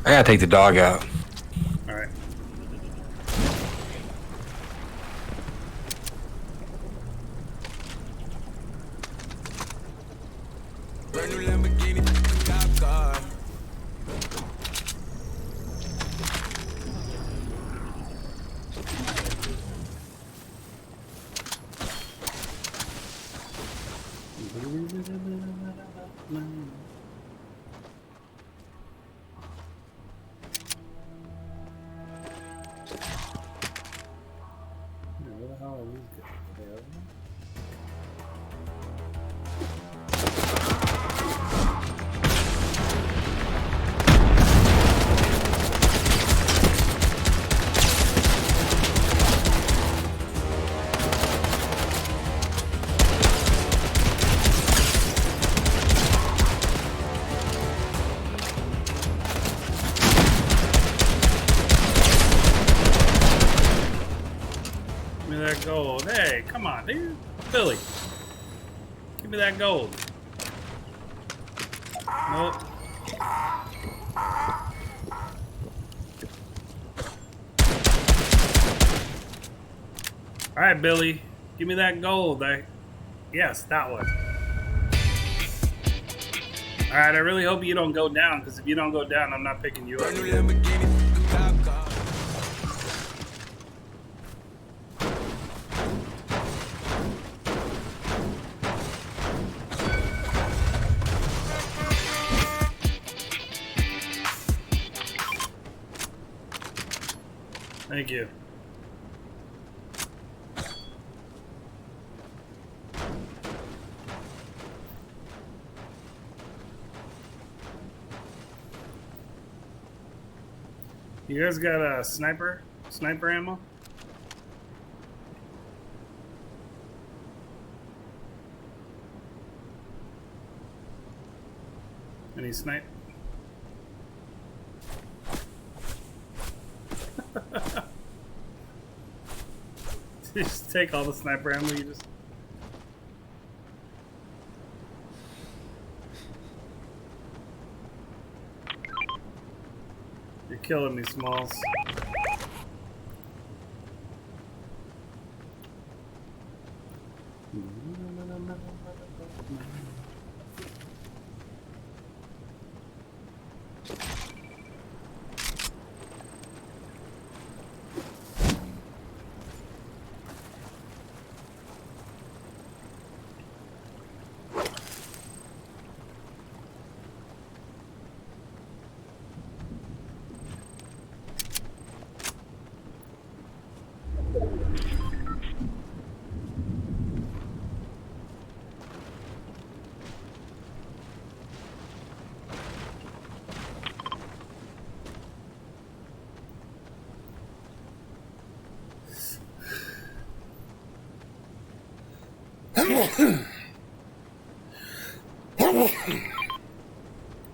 I gotta take the dog out. All right. Brand new Lamborghini, cop car. Where the hell are these guys? Are they over there? Give me that gold. Hey, come on, dude. Billy. Give me that gold. Nope. All right, Billy, give me that gold. Yes, that one. All right, I really hope you don't go down, because if you don't go down, I'm not picking you up. Brand new Lamborghini, cop car. Thank you. You guys got a sniper ammo? Any snipe? You just take all the sniper ammo. You just. You're killing me, Smalls.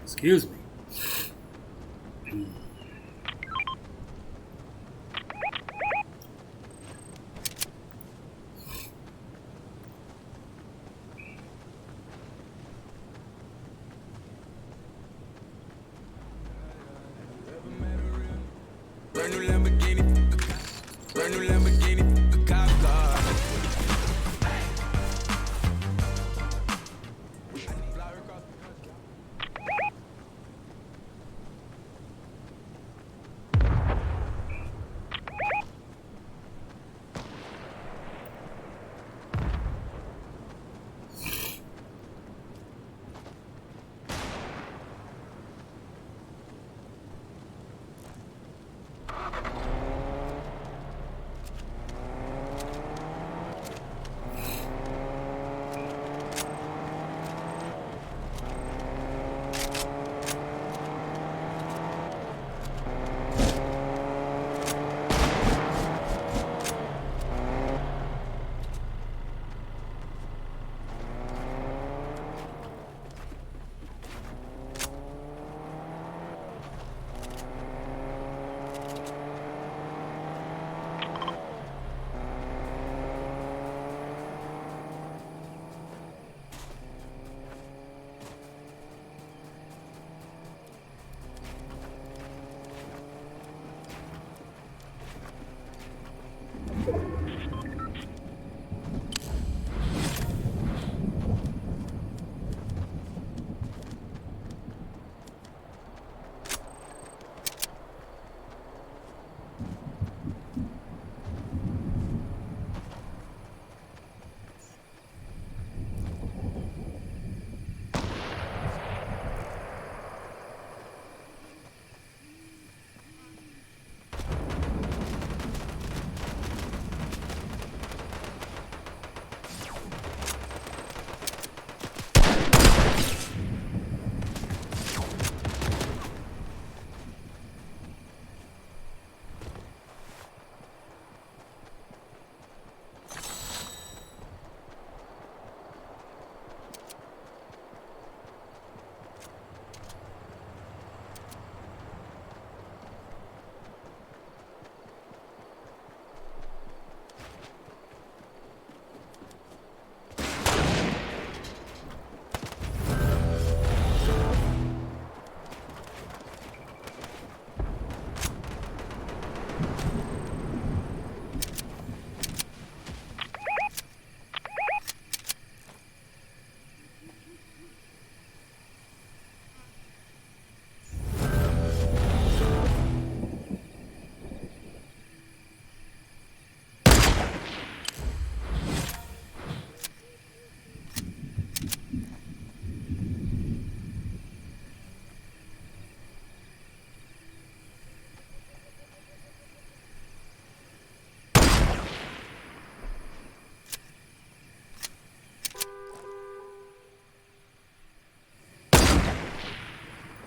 Excuse me. Brand new Lamborghini, brand new Lamborghini, cop car.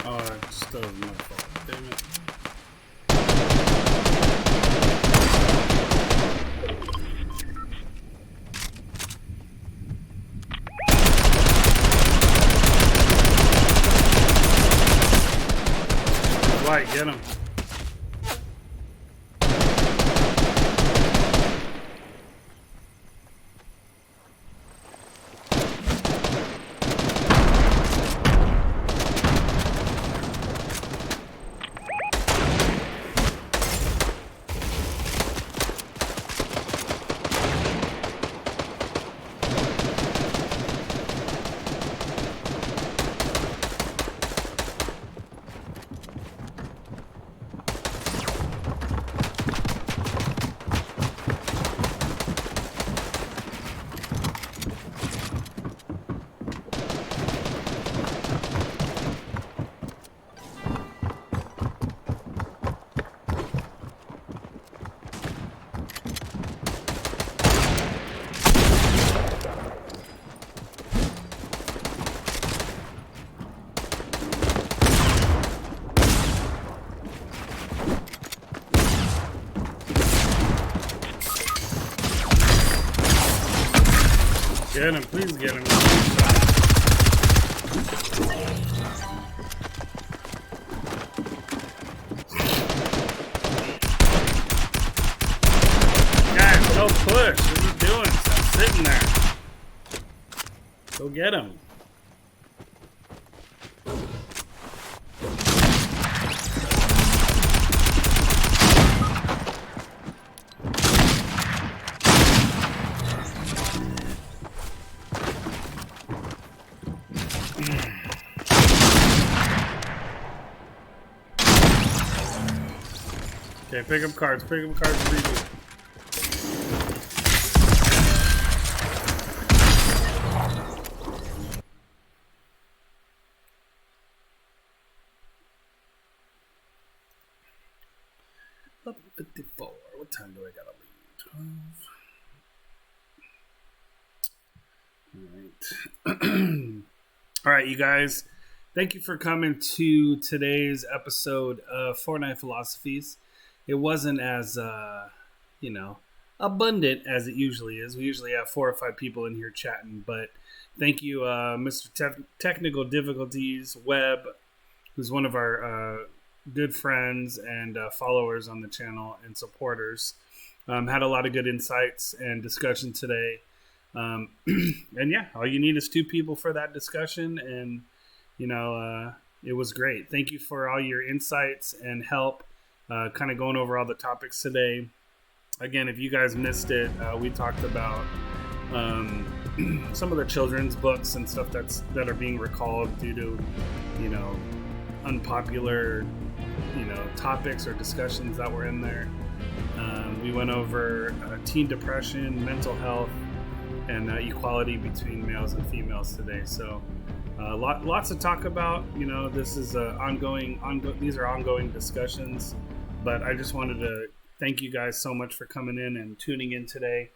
Oh, that still is my fault. Damn it. White, get him. Get him, please get him. Guys, go push. What are you doing? Stop sitting there. Go get him. Okay, pick up cards, reboot. Level 54. What time do I gotta leave? 12. All right, you guys. Thank you for coming to today's episode of Fortnite Philosophies. It wasn't as, abundant as it usually is. We usually have 4 or 5 people in here chatting, but thank you, Mr. Technical Difficulties Webb, who's one of our good friends and followers on the channel and supporters. Had a lot of good insights and discussion today. And yeah, all you need is 2 people for that discussion, and it was great. Thank you for all your insights and help. Kind of going over all the topics today. Again, if you guys missed it, we talked about some of the children's books and stuff that are being recalled due to, unpopular, topics or discussions that were in there. We went over teen depression, mental health, and equality between males and females today. So lots to talk about. This is these are ongoing discussions. But I just wanted to thank you guys so much for coming in and tuning in today.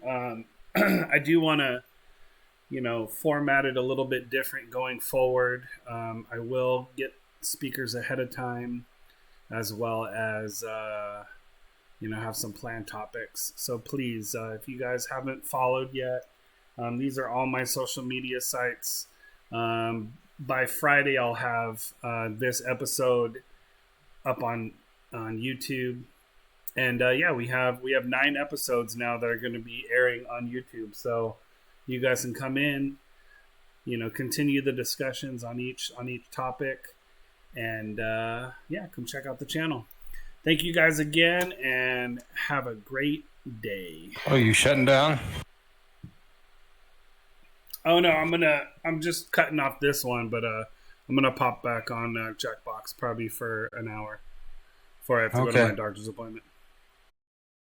I do want to, format it a little bit different going forward. I will get speakers ahead of time, as well as, have some planned topics. So please, if you guys haven't followed yet, these are all my social media sites. By Friday, I'll have this episode up on YouTube, and we have 9 episodes now that are going to be airing on YouTube. So you guys can come in, continue the discussions on each topic, and come check out the channel. Thank you guys again, and have a great day. Oh, you shutting down? Oh no, I'm just cutting off this one, but I'm gonna pop back on Jackbox probably for an hour before I have to go to my doctor's appointment.